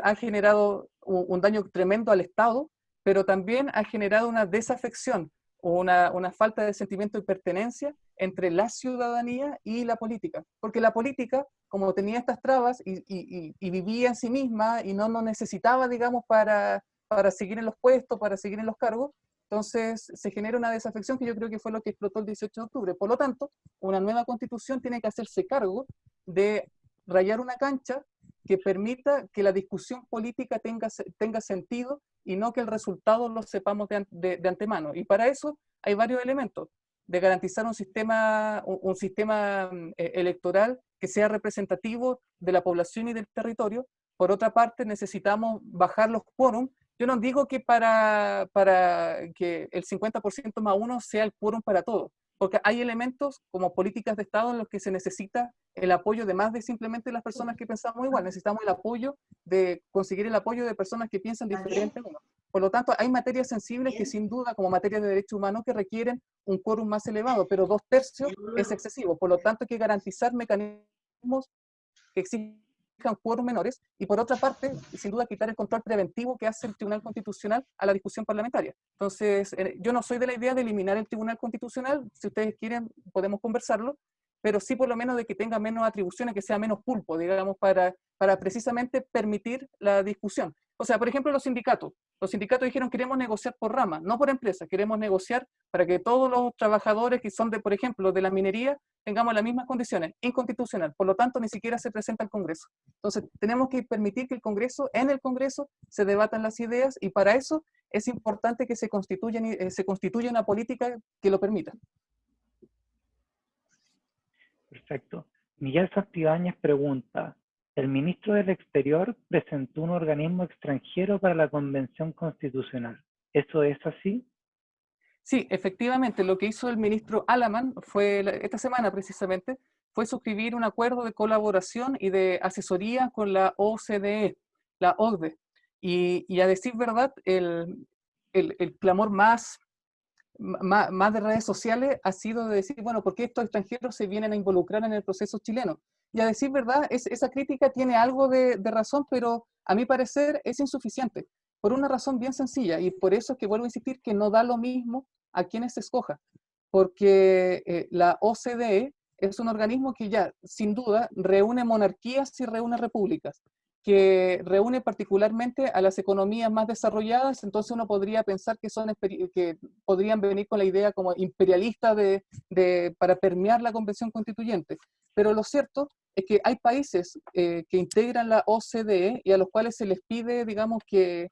ha generado un daño tremendo al Estado, pero también ha generado una desafección o una falta de sentimiento de pertenencia entre la ciudadanía y la política. Porque la política, como tenía estas trabas y vivía en sí misma y no necesitaba, digamos, para seguir en los puestos, para seguir en los cargos, entonces se genera una desafección que yo creo que fue lo que explotó el 18 de octubre. Por lo tanto, una nueva constitución tiene que hacerse cargo de rayar una cancha que permita que la discusión política tenga sentido y no que el resultado lo sepamos de antemano. Y para eso hay varios elementos, de garantizar un sistema electoral que sea representativo de la población y del territorio. Por otra parte, necesitamos bajar los quórum. Yo no digo que para que el 50% más uno sea el quórum para todo, porque hay elementos como políticas de Estado en los que se necesita el apoyo de más de simplemente las personas que pensamos igual. Necesitamos conseguir el apoyo de personas que piensan diferente a uno. Por lo tanto, hay materias sensibles que sin duda, como materias de derechos humanos, que requieren un quórum más elevado, pero 2/3 es excesivo. Por lo tanto, hay que garantizar mecanismos que exijan quórum menores y, por otra parte, sin duda, quitar el control preventivo que hace el Tribunal Constitucional a la discusión parlamentaria. Entonces, yo no soy de la idea de eliminar el Tribunal Constitucional. Si ustedes quieren, podemos conversarlo, pero sí por lo menos de que tenga menos atribuciones, que sea menos pulpo, digamos, para precisamente permitir la discusión. O sea, por ejemplo, los sindicatos dijeron queremos negociar por rama, no por empresa, queremos negociar para que todos los trabajadores que son por ejemplo, de la minería, tengamos las mismas condiciones, inconstitucional, por lo tanto ni siquiera se presenta al Congreso. Entonces tenemos que permitir que en el Congreso se debatan las ideas y para eso es importante que se constituya una política que lo permita. Perfecto. Miguel Santibáñez pregunta, el ministro del Exterior presentó un organismo extranjero para la Convención Constitucional. ¿Eso es así? Sí, efectivamente, lo que hizo el ministro Alaman fue esta semana precisamente, fue suscribir un acuerdo de colaboración y de asesoría con la OCDE, la OCDE. Y a decir verdad, el clamor más de redes sociales ha sido de decir, bueno, ¿por qué estos extranjeros se vienen a involucrar en el proceso chileno? Y a decir verdad, esa crítica tiene algo de razón, pero a mi parecer es insuficiente, por una razón bien sencilla, y por eso es que vuelvo a insistir que no da lo mismo a quienes se escoja, porque la OCDE es un organismo que ya, sin duda, reúne monarquías y reúne repúblicas, que reúne particularmente a las economías más desarrolladas, entonces uno podría pensar que podrían venir con la idea como imperialista para permear la Convención Constituyente. Pero lo cierto es que hay países que integran la OCDE y a los cuales se les pide, digamos, que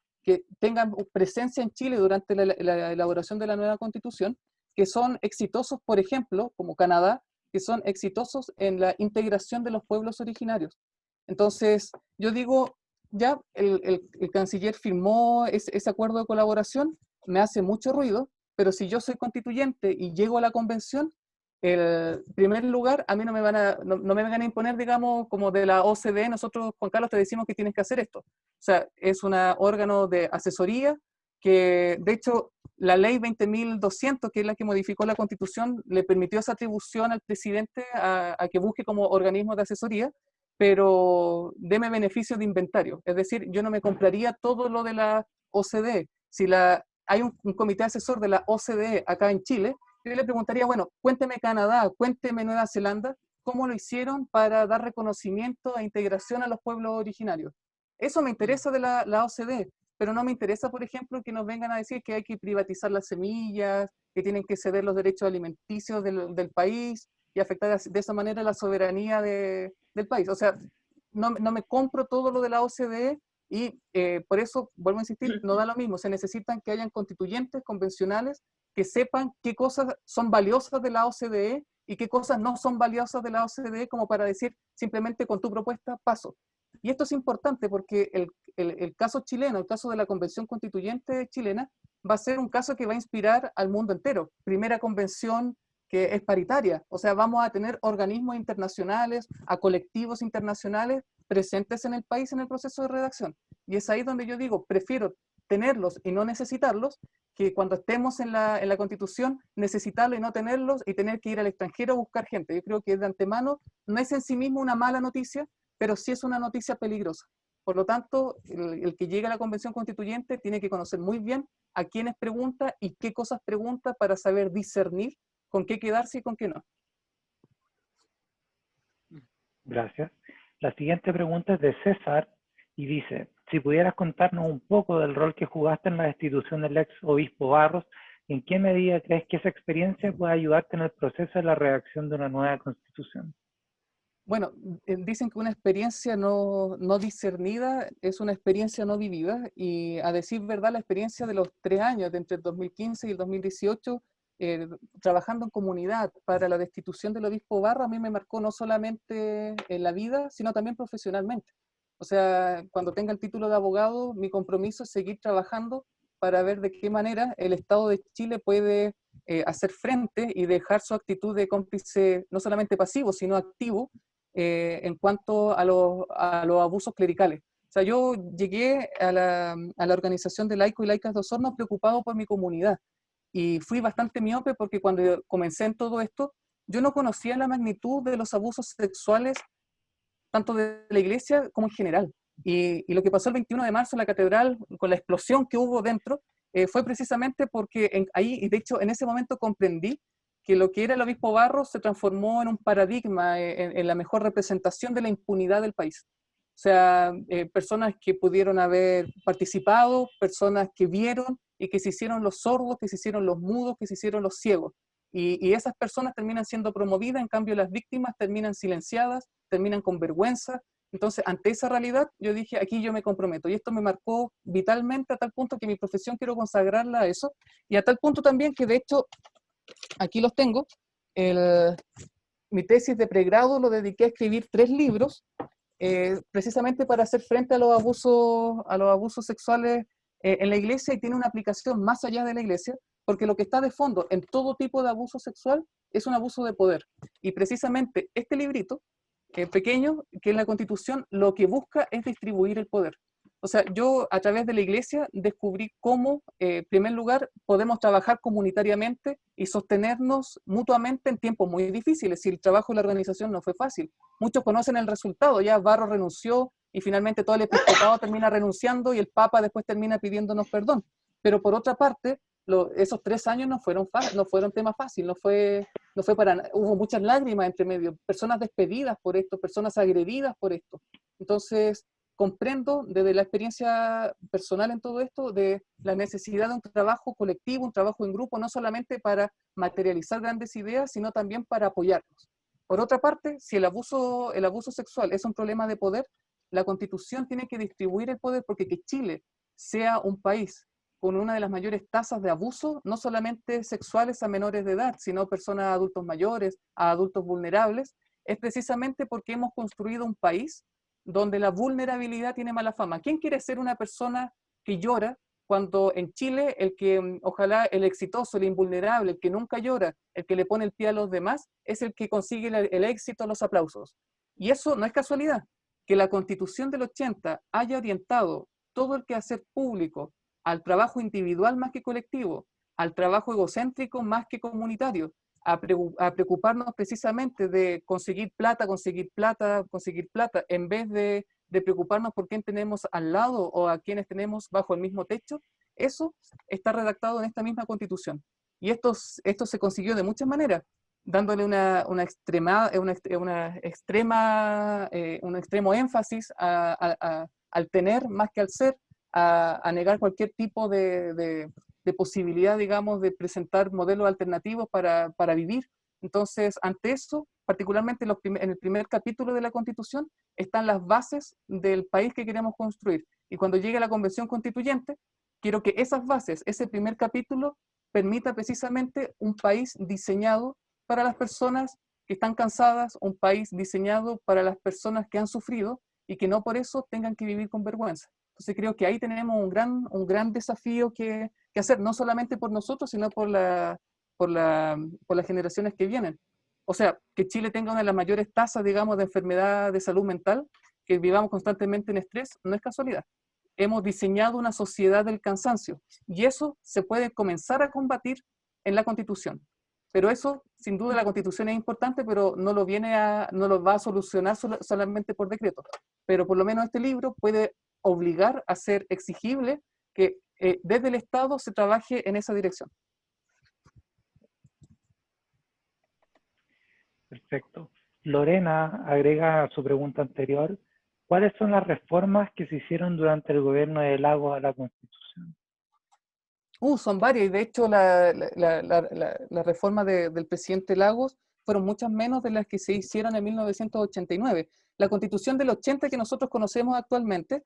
tengan presencia en Chile durante la elaboración de la nueva Constitución, que son exitosos, por ejemplo, como Canadá, que son exitosos en la integración de los pueblos originarios. Entonces, yo digo, ya el canciller firmó ese acuerdo de colaboración, me hace mucho ruido, pero si yo soy constituyente y llego a la convención, en primer lugar, a mí no me van a imponer, digamos, como de la OCDE, nosotros, Juan Carlos, te decimos que tienes que hacer esto. O sea, es un órgano de asesoría que, de hecho, la ley 20.200, que es la que modificó la Constitución, le permitió esa atribución al presidente a que busque como organismo de asesoría, pero deme beneficio de inventario. Es decir, yo no me compraría todo lo de la OCDE. Si hay un comité asesor de la OCDE acá en Chile, yo le preguntaría, bueno, cuénteme Canadá, cuénteme Nueva Zelanda, ¿cómo lo hicieron para dar reconocimiento e integración a los pueblos originarios? Eso me interesa de la OCDE, pero no me interesa, por ejemplo, que nos vengan a decir que hay que privatizar las semillas, que tienen que ceder los derechos alimenticios del país y afectar de esa manera la soberanía del país. O sea, no me compro todo lo de la OCDE y por eso, vuelvo a insistir, no da lo mismo. Se necesitan que hayan constituyentes convencionales que sepan qué cosas son valiosas de la OCDE y qué cosas no son valiosas de la OCDE, como para decir simplemente con tu propuesta paso. Y esto es importante porque el caso chileno, el caso de la Convención Constituyente chilena, va a ser un caso que va a inspirar al mundo entero. Primera convención que es paritaria, o sea, vamos a tener organismos internacionales, a colectivos internacionales presentes en el país en el proceso de redacción. Y es ahí donde yo digo, prefiero tenerlos y no necesitarlos, que cuando estemos en la Constitución, necesitarlos y no tenerlos y tener que ir al extranjero a buscar gente. Yo creo que de antemano no es en sí mismo una mala noticia, pero sí es una noticia peligrosa. Por lo tanto, el que llegue a la Convención Constituyente tiene que conocer muy bien a quiénes pregunta y qué cosas pregunta para saber discernir con qué quedarse y con qué no. Gracias. La siguiente pregunta es de César y dice, si pudieras contarnos un poco del rol que jugaste en la destitución del ex obispo Barros, ¿en qué medida crees que esa experiencia puede ayudarte en el proceso de la redacción de una nueva constitución? Bueno, dicen que una experiencia no discernida es una experiencia no vivida, y a decir verdad, la experiencia de los 3 años, de entre el 2015 y el 2018, trabajando en comunidad para la destitución del obispo Barros, a mí me marcó no solamente en la vida, sino también profesionalmente. O sea, cuando tenga el título de abogado, mi compromiso es seguir trabajando para ver de qué manera el Estado de Chile puede hacer frente y dejar su actitud de cómplice no solamente pasivo, sino activo en cuanto a los abusos clericales. O sea, yo llegué a la organización de laicos y laicas de Osorno preocupado por mi comunidad, y fui bastante miope porque cuando comencé en todo esto, yo no conocía la magnitud de los abusos sexuales, tanto de la iglesia como en general. Y lo que pasó el 21 de marzo en la catedral, con la explosión que hubo dentro, fue precisamente porque ahí, y de hecho en ese momento comprendí que lo que era el obispo Barros se transformó en un paradigma, en la mejor representación de la impunidad del país. O sea, personas que pudieron haber participado, personas que vieron y que se hicieron los sordos, que se hicieron los mudos, que se hicieron los ciegos. Y esas personas terminan siendo promovidas, en cambio las víctimas terminan silenciadas, terminan con vergüenza, Entonces, ante esa realidad, yo dije, aquí yo me comprometo. Y esto me marcó vitalmente a tal punto que mi profesión quiero consagrarla a eso. Y a tal punto también que, de hecho, aquí los tengo. Mi tesis de pregrado lo dediqué a escribir 3 libros, precisamente para hacer frente a los abusos sexuales en la iglesia, y tiene una aplicación más allá de la iglesia, porque lo que está de fondo en todo tipo de abuso sexual es un abuso de poder. Y precisamente este librito, pequeño, que en la Constitución lo que busca es distribuir el poder. O sea, yo a través de la iglesia descubrí cómo, en primer lugar, podemos trabajar comunitariamente y sostenernos mutuamente en tiempos muy difíciles. Si el trabajo de la organización no fue fácil. Muchos conocen el resultado, ya Barro renunció y finalmente todo el episcopado termina renunciando y el Papa después termina pidiéndonos perdón. Pero por otra parte, esos 3 años no fueron tema fácil, hubo muchas lágrimas entre medio, personas despedidas por esto, personas agredidas por esto. Entonces, comprendo desde la experiencia personal en todo esto de la necesidad de un trabajo colectivo, un trabajo en grupo, no solamente para materializar grandes ideas, sino también para apoyarnos. Por otra parte, si el abuso sexual es un problema de poder, la Constitución tiene que distribuir el poder, porque que Chile sea un país con una de las mayores tasas de abuso, no solamente sexuales a menores de edad, sino personas a adultos mayores, a adultos vulnerables, es precisamente porque hemos construido un país donde la vulnerabilidad tiene mala fama. ¿Quién quiere ser una persona que llora cuando en Chile el que, ojalá el exitoso, el invulnerable, el que nunca llora, el que le pone el pie a los demás, es el que consigue el éxito, los aplausos? Y eso no es casualidad. Que la Constitución del 80 haya orientado todo el quehacer público al trabajo individual más que colectivo, al trabajo egocéntrico más que comunitario, a preocuparnos precisamente de conseguir plata, en vez de preocuparnos por quién tenemos al lado o a quienes tenemos bajo el mismo techo. Eso está redactado en esta misma Constitución. Y esto se consiguió de muchas maneras, dándole un extremo énfasis al tener más que al ser, a negar cualquier tipo de posibilidad, digamos, de presentar modelos alternativos para vivir. Entonces, ante eso, particularmente en el primer capítulo de la Constitución, están las bases del país que queremos construir. Y cuando llegue la Convención Constituyente, quiero que esas bases, ese primer capítulo, permita precisamente un país diseñado para las personas que están cansadas, un país diseñado para las personas que han sufrido y que no por eso tengan que vivir con vergüenza. Entonces creo que ahí tenemos un gran desafío que hacer, no solamente por nosotros, sino por las generaciones que vienen. O sea, que Chile tenga una de las mayores tasas, digamos, de enfermedad de salud mental, que vivamos constantemente en estrés, no es casualidad. Hemos diseñado una sociedad del cansancio, y eso se puede comenzar a combatir en la Constitución. Pero eso, sin duda, la Constitución es importante, pero no lo va a solucionar solamente por decreto. Pero por lo menos este libro puede obligar a ser exigible que desde el Estado se trabaje en esa dirección. Perfecto. Lorena agrega a su pregunta anterior, ¿cuáles son las reformas que se hicieron durante el gobierno de Lagos a la Constitución? Son varias, y de hecho la reforma del presidente Lagos fueron muchas menos de las que se hicieron en 1989. La Constitución del 80 que nosotros conocemos actualmente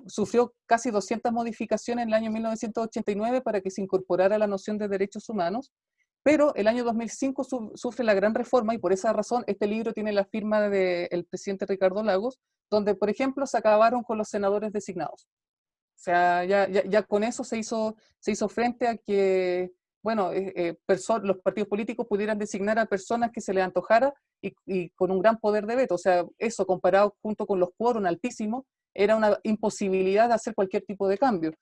sufrió casi 200 modificaciones en el año 1989 para que se incorporara la noción de derechos humanos, pero el año 2005 sufre la gran reforma, y por esa razón este libro tiene la firma del presidente Ricardo Lagos, donde, por ejemplo, se acabaron con los senadores designados. O sea, ya con eso se hizo frente a que, bueno, los partidos políticos pudieran designar a personas que se les antojara y con un gran poder de veto. O sea, eso comparado junto con los quórum altísimos, era una imposibilidad de hacer cualquier tipo de cambio.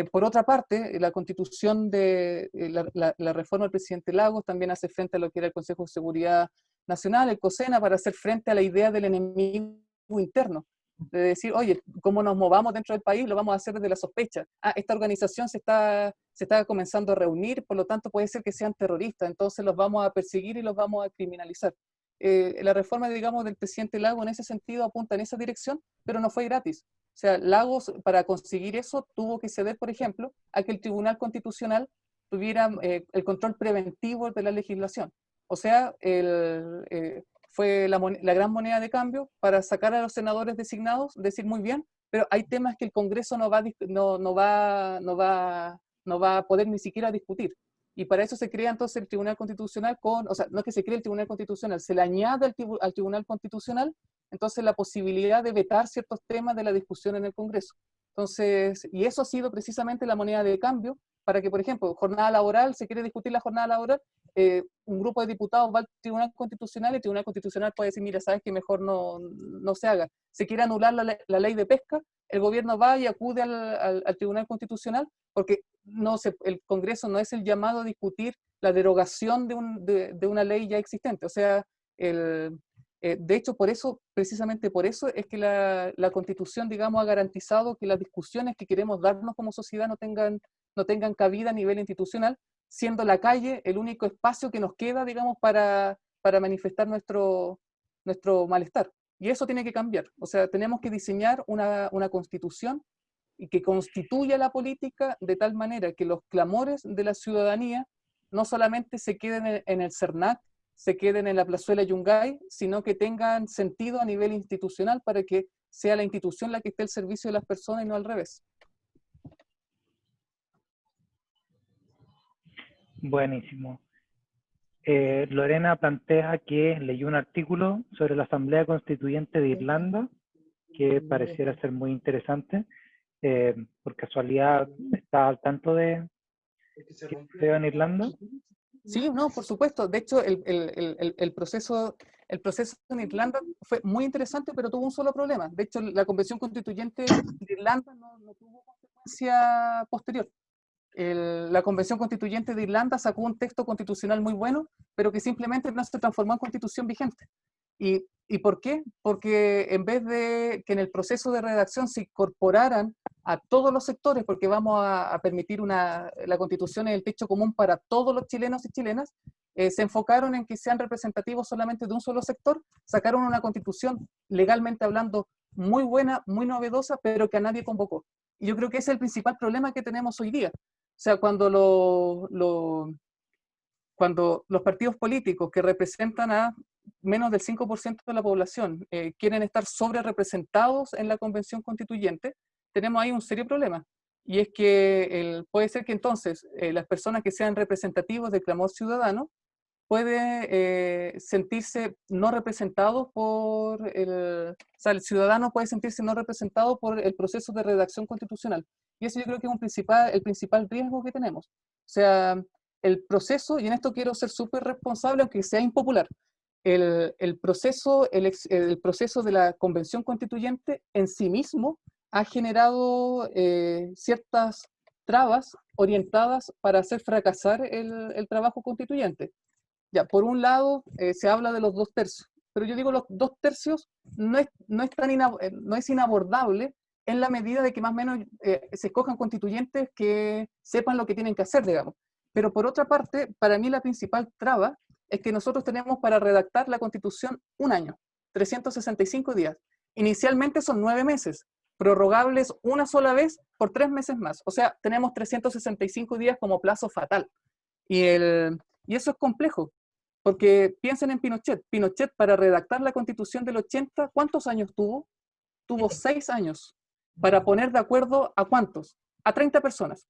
Por otra parte, la constitución la reforma del presidente Lagos también hace frente a lo que era el Consejo de Seguridad Nacional, el COSENA, para hacer frente a la idea del enemigo interno. De decir, oye, cómo nos movamos dentro del país, lo vamos a hacer desde la sospecha. Esta organización se está comenzando a reunir, por lo tanto puede ser que sean terroristas, entonces los vamos a perseguir y los vamos a criminalizar. La reforma, digamos, del presidente Lagos en ese sentido apunta en esa dirección, pero no fue gratis. O sea, Lagos, para conseguir eso, tuvo que ceder, por ejemplo, a que el Tribunal Constitucional tuviera el control preventivo de la legislación. O sea, fue la gran moneda de cambio para sacar a los senadores designados, decir muy bien, pero hay temas que el Congreso no va a poder ni siquiera discutir. Y para eso se crea entonces el Tribunal Constitucional o sea, no es que se cree el Tribunal Constitucional, se le añade al Tribunal Constitucional entonces la posibilidad de vetar ciertos temas de la discusión en el Congreso. Entonces, y eso ha sido precisamente la moneda de cambio para que, por ejemplo, jornada laboral, se quiere discutir la jornada laboral, un grupo de diputados va al Tribunal Constitucional y el Tribunal Constitucional puede decir, mira, sabes que mejor no se haga. Se quiere anular la ley de pesca, el gobierno va y acude al Tribunal Constitucional porque el Congreso no es el llamado a discutir la derogación de una ley ya existente. O sea, de hecho, precisamente por eso es que la Constitución, digamos, ha garantizado que las discusiones que queremos darnos como sociedad no tengan cabida a nivel institucional, siendo la calle el único espacio que nos queda, digamos, para manifestar nuestro malestar. Y eso tiene que cambiar. O sea, tenemos que diseñar una Constitución y que constituya la política de tal manera que los clamores de la ciudadanía no solamente se queden en el CERNAC, se queden en la plazuela Yungay, sino que tengan sentido a nivel institucional para que sea la institución la que esté al servicio de las personas y no al revés. Buenísimo. Lorena plantea que leyó un artículo sobre la Asamblea Constituyente de Irlanda, que pareciera ser muy interesante. Por casualidad, ¿está al tanto de qué sucedió en Irlanda? Sí, no, por supuesto. De hecho, el proceso en Irlanda fue muy interesante, pero tuvo un solo problema. De hecho, la Convención Constituyente de Irlanda no tuvo consecuencia posterior. La Convención Constituyente de Irlanda sacó un texto constitucional muy bueno, pero que simplemente no se transformó en constitución vigente. ¿Y por qué? Porque en vez de que en el proceso de redacción se incorporaran a todos los sectores, porque vamos a permitir la Constitución es el techo común para todos los chilenos y chilenas, se enfocaron en que sean representativos solamente de un solo sector, sacaron una Constitución, legalmente hablando, muy buena, muy novedosa, pero que a nadie convocó. Y yo creo que ese es el principal problema que tenemos hoy día. O sea, cuando los partidos políticos que representan a menos del 5% de la población quieren estar sobre representados en la Convención Constituyente, tenemos ahí un serio problema. Y es que puede ser que entonces las personas que sean representativos del clamor ciudadano puede sentirse no representado o sea, el ciudadano puede sentirse no representado por el proceso de redacción constitucional. Y eso yo creo que es el principal riesgo que tenemos. O sea, el proceso, y en esto quiero ser súper responsable, aunque sea impopular, el proceso de la Convención Constituyente en sí mismo ha generado ciertas trabas orientadas para hacer fracasar el trabajo constituyente. Ya, por un lado, se habla de los 2/3, pero yo digo los 2/3 no es inabordable en la medida de que más o menos se escojan constituyentes que sepan lo que tienen que hacer, digamos. Pero por otra parte, para mí la principal traba es que nosotros tenemos para redactar la Constitución un año, 365 días. Inicialmente son 9 meses, prorrogables una sola vez por 3 meses más. O sea, tenemos 365 días como plazo fatal. Y eso es complejo, porque piensen en Pinochet. Pinochet, para redactar la Constitución del 80, ¿cuántos años tuvo? Tuvo 6 años para poner de acuerdo a ¿cuántos? A 30 personas.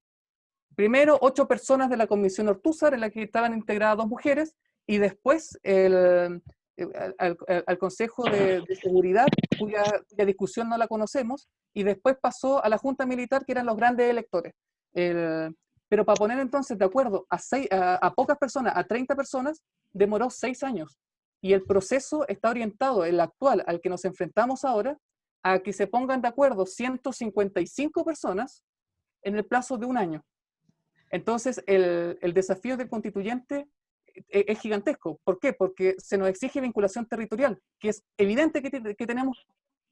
Primero, 8 personas de la Comisión Ortúzar, en la que estaban integradas 2 mujeres, y después al Consejo de Seguridad, cuya discusión no la conocemos, y después pasó a la Junta Militar, que eran los grandes electores. Pero para poner entonces de acuerdo a pocas personas, a 30 personas, demoró 6 años. Y el proceso está orientado, el actual, al que nos enfrentamos ahora, a que se pongan de acuerdo 155 personas en el plazo de un año. Entonces, el desafío del constituyente es gigantesco. ¿Por qué? Porque se nos exige vinculación territorial, que es evidente que tenemos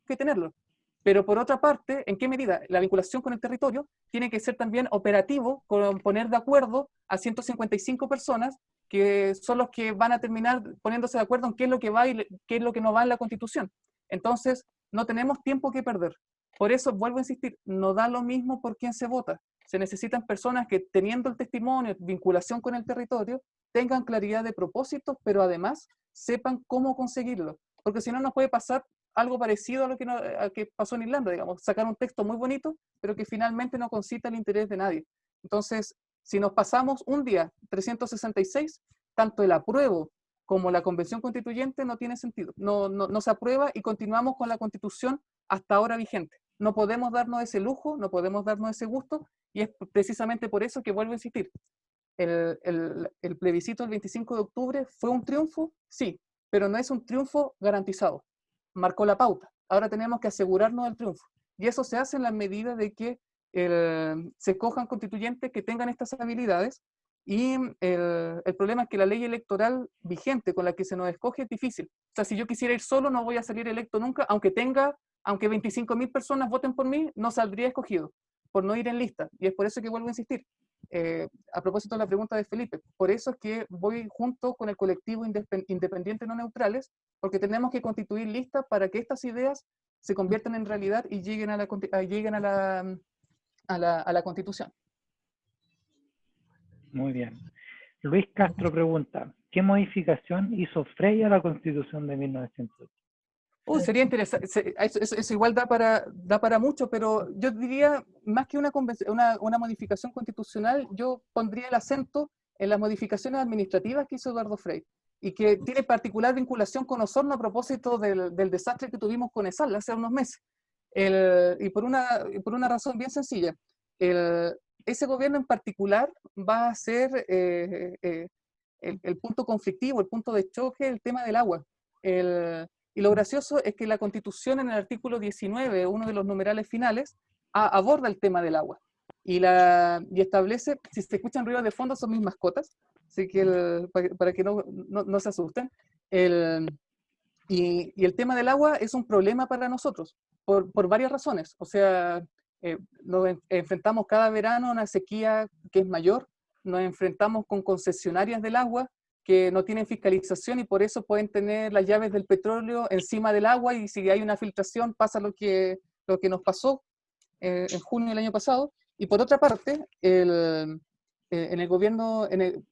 que tenerlo. Pero por otra parte, ¿en qué medida? La vinculación con el territorio tiene que ser también operativo, con poner de acuerdo a 155 personas que son los que van a terminar poniéndose de acuerdo en qué es lo que va y qué es lo que no va en la Constitución. Entonces, no tenemos tiempo que perder. Por eso, vuelvo a insistir, no da lo mismo por quién se vota. Se necesitan personas que, teniendo el testimonio, vinculación con el territorio, tengan claridad de propósitos, pero además sepan cómo conseguirlo. Porque si no, nos puede pasar algo parecido a lo que pasó en Irlanda, digamos, sacar un texto muy bonito, pero que finalmente no concita el interés de nadie. Entonces, si nos pasamos un día, 366, tanto el apruebo como la convención constituyente no tiene sentido. No se aprueba y continuamos con la constitución hasta ahora vigente. No podemos darnos ese lujo, no podemos darnos ese gusto, y es precisamente por eso que vuelvo a insistir. El plebiscito del 25 de octubre fue un triunfo, sí, pero no es un triunfo garantizado. Marcó la pauta. Ahora tenemos que asegurarnos del triunfo. Y eso se hace en la medida de que se cojan constituyentes que tengan estas habilidades. Y el problema es que la ley electoral vigente con la que se nos escoge es difícil. O sea, si yo quisiera ir solo, no voy a salir electo nunca, aunque 25.000 personas voten por mí, no saldría escogido, por no ir en lista. Y es por eso que vuelvo a insistir. A propósito de la pregunta de Felipe, por eso es que voy junto con el colectivo Independientes No Neutrales, porque tenemos que constituir listas para que estas ideas se conviertan en realidad y lleguen a la Constitución. Muy bien. Luis Castro pregunta, ¿qué modificación hizo Frey a la Constitución de 1908? Sería interesante, eso igual da para mucho, pero yo diría, más que una modificación constitucional, yo pondría el acento en las modificaciones administrativas que hizo Eduardo Frei, y que tiene particular vinculación con Osorno a propósito del desastre que tuvimos con ESAL hace unos meses. Y por una razón bien sencilla. Ese gobierno en particular va a ser el punto conflictivo, el punto de choque, el tema del agua. Y lo gracioso es que la Constitución, en el artículo 19, uno de los numerales finales, aborda el tema del agua. Y establece, si se escuchan ruidos de fondo, son mis mascotas, así que para que no se asusten. Y el tema del agua es un problema para nosotros, por varias razones. O sea, nos enfrentamos cada verano a una sequía que es mayor, nos enfrentamos con concesionarias del agua que no tienen fiscalización y por eso pueden tener las llaves del petróleo encima del agua, y si hay una filtración pasa lo que nos pasó en junio del año pasado. Y por otra parte, en el gobierno,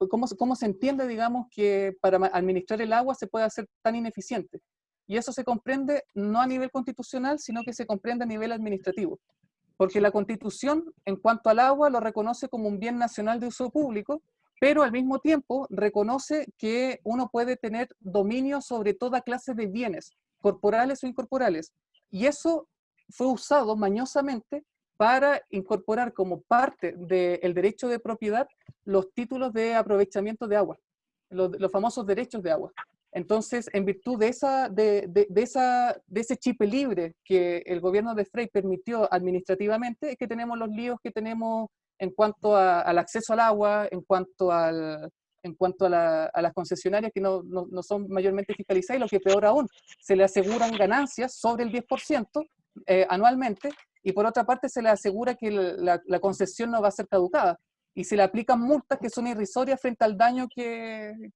¿cómo se entiende, digamos, que para administrar el agua se puede hacer tan ineficiente? Y eso se comprende no a nivel constitucional, sino que se comprende a nivel administrativo. Porque la Constitución, en cuanto al agua, lo reconoce como un bien nacional de uso público, pero al mismo tiempo reconoce que uno puede tener dominio sobre toda clase de bienes, corporales o incorporales. Y eso fue usado mañosamente para incorporar como parte del derecho de propiedad los títulos de aprovechamiento de agua, los famosos derechos de agua. Entonces, en virtud de ese chip libre que el gobierno de Frei permitió administrativamente, es que tenemos los líos que tenemos en cuanto al acceso al agua, en cuanto a las concesionarias que no son mayormente fiscalizadas, y lo que peor aún, se le aseguran ganancias sobre el 10% anualmente, y por otra parte se le asegura que la concesión no va a ser caducada, y se le aplican multas que son irrisorias frente al daño que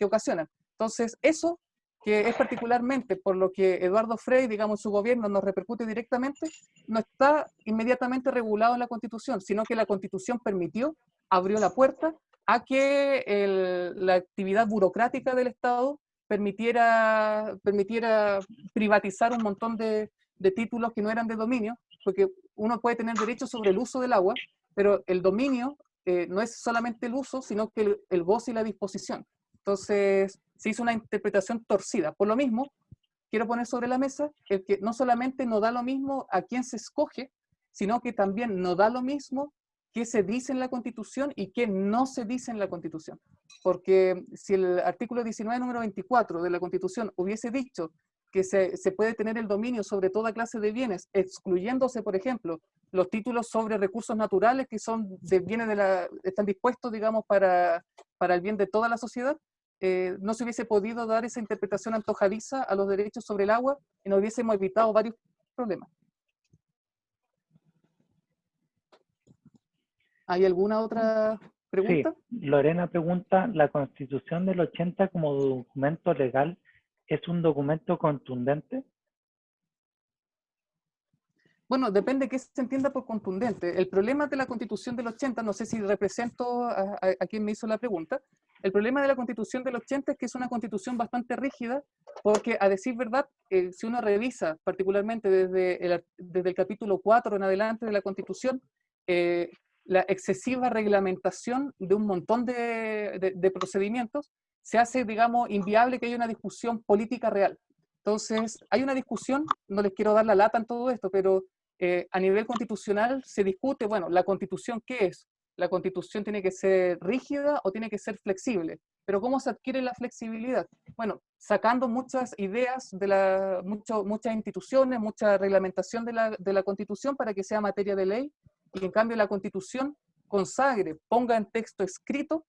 ocasionan. Entonces, eso, que es particularmente por lo que Eduardo Frei, digamos, su gobierno nos repercute directamente, no está inmediatamente regulado en la Constitución, sino que la Constitución abrió la puerta a que la actividad burocrática del Estado permitiera privatizar un montón de títulos que no eran de dominio, porque uno puede tener derechos sobre el uso del agua, pero el dominio no es solamente el uso, sino que el goce y la disposición. Entonces, se hizo una interpretación torcida. Por lo mismo, quiero poner sobre la mesa el que no solamente no da lo mismo a quién se escoge, sino que también no da lo mismo qué se dice en la Constitución y qué no se dice en la Constitución. Porque si el artículo 19, número 24 de la Constitución hubiese dicho que se puede tener el dominio sobre toda clase de bienes, excluyéndose, por ejemplo, los títulos sobre recursos naturales que están dispuestos, digamos, para el bien de toda la sociedad, no se hubiese podido dar esa interpretación antojadiza a los derechos sobre el agua y nos hubiésemos evitado varios problemas. ¿Hay alguna otra pregunta? Sí, Lorena pregunta, ¿la Constitución del 80 como documento legal es un documento contundente? Bueno, depende de qué se entienda por contundente. El problema de la Constitución del 80, no sé si represento a quien me hizo la pregunta, El problema de la Constitución del 80 es que es una Constitución bastante rígida, porque a decir verdad, si uno revisa particularmente desde el capítulo 4 en adelante de la Constitución, la excesiva reglamentación de un montón de procedimientos se hace, digamos, inviable que haya una discusión política real. Entonces, hay una discusión, no les quiero dar la lata en todo esto, pero a nivel constitucional se discute, bueno, ¿la Constitución qué es? ¿La Constitución tiene que ser rígida o tiene que ser flexible? Pero ¿cómo se adquiere la flexibilidad? Bueno, sacando muchas ideas de muchas instituciones, mucha reglamentación de la Constitución para que sea materia de ley, y en cambio la Constitución consagre, ponga en texto escrito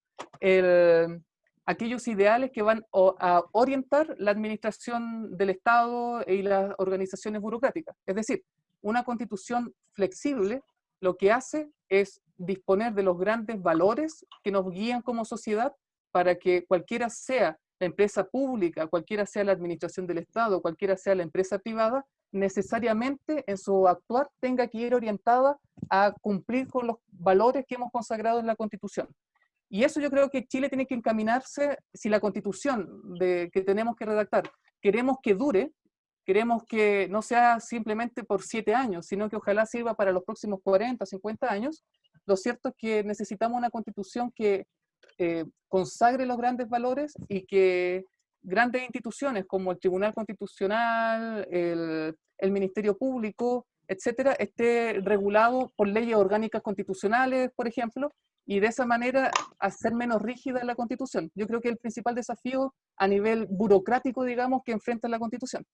aquellos ideales que van a orientar la administración del Estado y las organizaciones burocráticas. Es decir, una Constitución flexible lo que hace es disponer de los grandes valores que nos guían como sociedad para que cualquiera sea la empresa pública, cualquiera sea la administración del Estado, cualquiera sea la empresa privada, necesariamente en su actuar tenga que ir orientada a cumplir con los valores que hemos consagrado en la Constitución. Y eso yo creo que Chile tiene que encaminarse, si la Constitución que tenemos que redactar queremos que dure, queremos que no sea simplemente por 7 años, sino que ojalá sirva para los próximos 40, 50 años, lo cierto es que necesitamos una Constitución que consagre los grandes valores y que grandes instituciones como el Tribunal Constitucional, el Ministerio Público, etcétera, esté regulado por leyes orgánicas constitucionales, por ejemplo, y de esa manera hacer menos rígida la Constitución. Yo creo que es el principal desafío a nivel burocrático, digamos, que enfrenta la Constitución.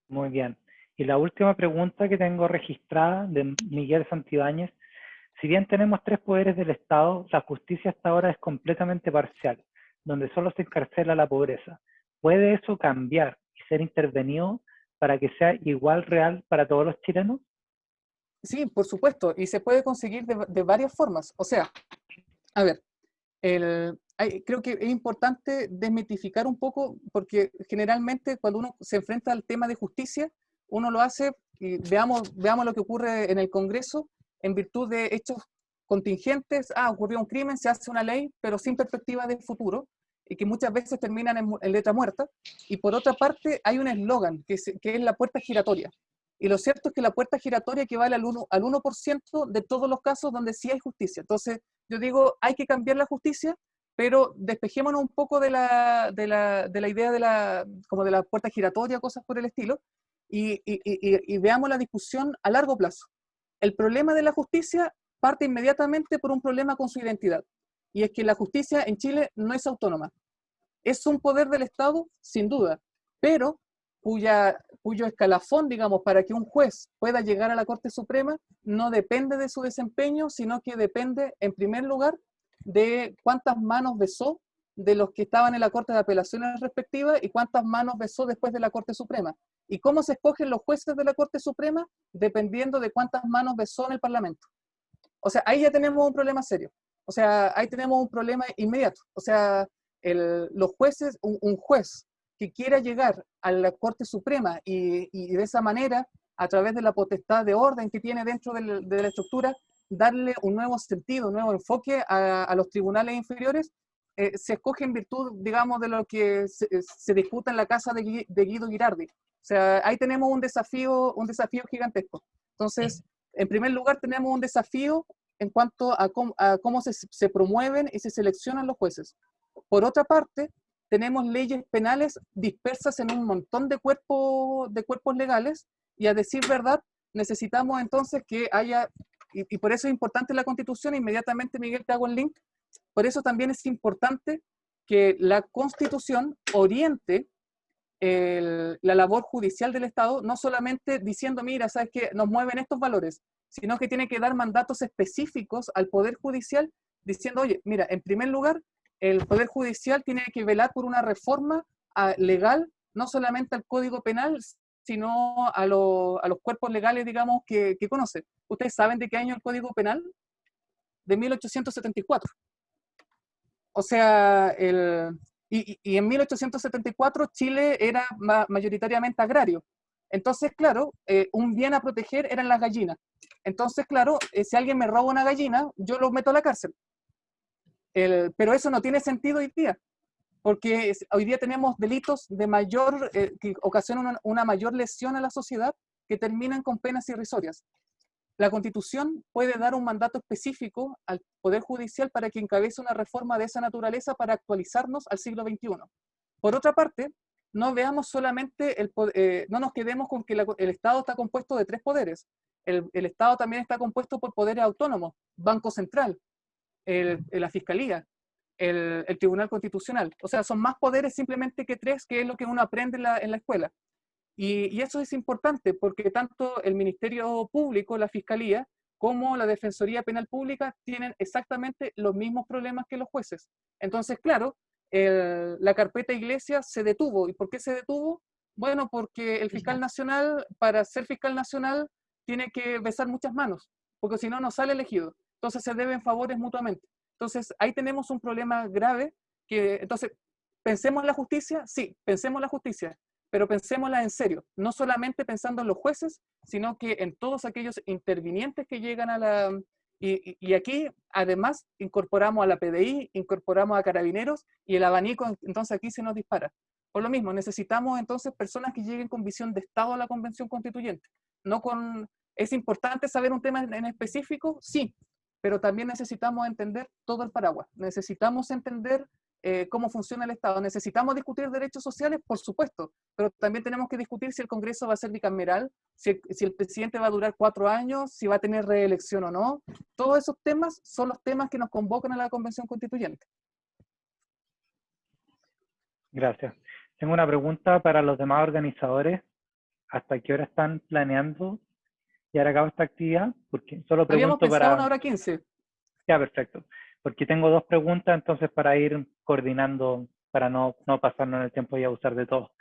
Muy bien. Y la última pregunta que tengo registrada de Miguel Santibáñez: si bien tenemos 3 poderes del Estado, la justicia hasta ahora es completamente parcial, donde solo se encarcela la pobreza. ¿Puede eso cambiar y ser intervenido para que sea igual real para todos los chilenos? Sí, por supuesto, y se puede conseguir de varias formas. O sea, a ver, creo que es importante desmitificar un poco, porque generalmente cuando uno se enfrenta al tema de justicia, uno lo hace, y veamos lo que ocurre en el Congreso, en virtud de hechos contingentes. Ocurrió un crimen, se hace una ley, pero sin perspectiva de futuro, y que muchas veces terminan en letra muerta. Y por otra parte, hay un eslogan, que es la puerta giratoria. Y lo cierto es que la puerta giratoria equivale al 1% de todos los casos donde sí hay justicia. Entonces, yo digo, hay que cambiar la justicia, pero despejémonos un poco de la idea como de la puerta giratoria, cosas por el estilo, y veamos la discusión a largo plazo. El problema de la justicia parte inmediatamente por un problema con su identidad, y es que la justicia en Chile no es autónoma. Es un poder del Estado, sin duda, pero cuyo escalafón, digamos, para que un juez pueda llegar a la Corte Suprema no depende de su desempeño, sino que depende, en primer lugar, de cuántas manos besó de los que estaban en la Corte de Apelaciones respectiva y cuántas manos besó después de la Corte Suprema. ¿Y cómo se escogen los jueces de la Corte Suprema? Dependiendo de cuántas manos besó en el Parlamento. O sea, ahí ya tenemos un problema serio. O sea, ahí tenemos un problema inmediato. O sea, los jueces, un juez que quiera llegar a la Corte Suprema y de esa manera, a través de la potestad de orden que tiene dentro de la estructura, darle un nuevo sentido, un nuevo enfoque a los tribunales inferiores, se escoge en virtud, digamos, de lo que se disputa en la casa de Guido Girardi. O sea, ahí tenemos un desafío gigantesco. Entonces, en primer lugar, tenemos un desafío en cuanto a cómo se promueven y se seleccionan los jueces. Por otra parte, tenemos leyes penales dispersas en un montón de cuerpos legales, y a decir verdad, necesitamos entonces que haya, y por eso es importante la Constitución, inmediatamente Miguel te hago el link, por eso también es importante que la Constitución oriente la labor judicial del Estado, no solamente diciendo, mira, sabes que nos mueven estos valores, sino que tiene que dar mandatos específicos al Poder Judicial, diciendo, oye, mira, en primer lugar, el Poder Judicial tiene que velar por una reforma legal, no solamente al Código Penal, sino a los cuerpos legales, digamos, que conoce. ¿Ustedes saben de qué año el Código Penal? De 1874. O sea, y en 1874 Chile era mayoritariamente agrario. Entonces, claro, un bien a proteger eran las gallinas. Entonces, claro, si alguien me roba una gallina, yo lo meto a la cárcel. Pero eso no tiene sentido hoy día, porque hoy día tenemos delitos de mayor, que ocasionan una mayor lesión a la sociedad que terminan con penas irrisorias. La Constitución puede dar un mandato específico al Poder Judicial para que encabece una reforma de esa naturaleza para actualizarnos al siglo XXI. Por otra parte, no veamos solamente, no nos quedemos con que el Estado está compuesto de 3 poderes. El Estado también está compuesto por poderes autónomos, Banco Central, la Fiscalía, el Tribunal Constitucional. O sea, son más poderes simplemente que 3, que es lo que uno aprende en la escuela. Y eso es importante porque tanto el Ministerio Público, la Fiscalía, como la Defensoría Penal Pública tienen exactamente los mismos problemas que los jueces. Entonces, claro, la carpeta Iglesias se detuvo. ¿Y por qué se detuvo? Bueno, porque el fiscal nacional, para ser fiscal nacional, tiene que besar muchas manos, porque si no, no sale elegido. Entonces se deben favores mutuamente. Entonces ahí tenemos un problema grave. Entonces, ¿pensemos en la justicia? Sí, pensemos en la justicia, pero pensémosla en serio, no solamente pensando en los jueces, sino que en todos aquellos intervinientes que llegan a la... Y aquí, además, incorporamos a la PDI, incorporamos a Carabineros, y el abanico, entonces aquí se nos dispara. Por lo mismo, necesitamos entonces personas que lleguen con visión de Estado a la Convención Constituyente. No con... ¿Es importante saber un tema en específico? Sí, pero también necesitamos entender todo el paraguas. Necesitamos entender cómo funciona el Estado. ¿Necesitamos discutir derechos sociales? Por supuesto, pero también tenemos que discutir si el Congreso va a ser bicameral, si el presidente va a durar 4 años, si va a tener reelección o no. Todos esos temas son los temas que nos convocan a la Convención Constituyente. Gracias. Tengo una pregunta para los demás organizadores. ¿Hasta qué hora están planeando llevar a cabo esta actividad? Porque solo Habíamos pregunto pensado para... 1:15. Ya, perfecto. Porque tengo 2 preguntas, entonces para ir coordinando, para no pasarnos en el tiempo y abusar de todo.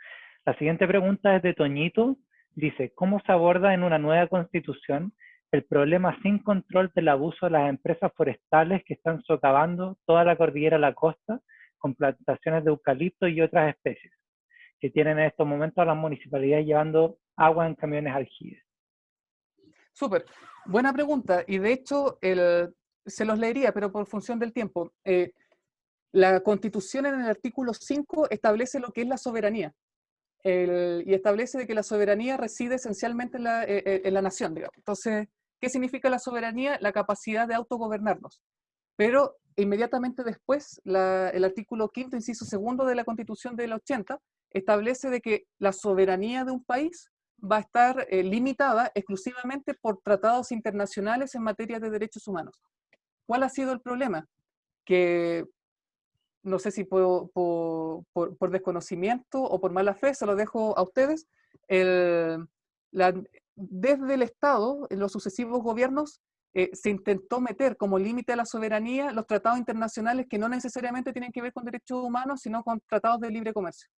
La siguiente pregunta es de Toñito. Dice, ¿cómo se aborda en una nueva constitución el problema sin control del abuso de las empresas forestales que están socavando toda la cordillera a la costa con plantaciones de eucalipto y otras especies, que tienen en estos momentos a las municipalidades llevando agua en camiones aljibes? Súper. Buena pregunta. Y de hecho, se los leería, pero por función del tiempo. La Constitución en el artículo 5 establece lo que es la soberanía. Y establece de que la soberanía reside esencialmente en la nación, digamos. Entonces, ¿qué significa la soberanía? La capacidad de autogobernarnos. Pero inmediatamente después, el artículo 5º, inciso 2 de la Constitución del 80, establece de que la soberanía de un país va a estar limitada exclusivamente por tratados internacionales en materia de derechos humanos. ¿Cuál ha sido el problema? Que no sé si por desconocimiento o por mala fe, se lo dejo a ustedes, desde el Estado, en los sucesivos gobiernos, se intentó meter como límite a la soberanía los tratados internacionales que no necesariamente tienen que ver con derechos humanos, sino con tratados de libre comercio.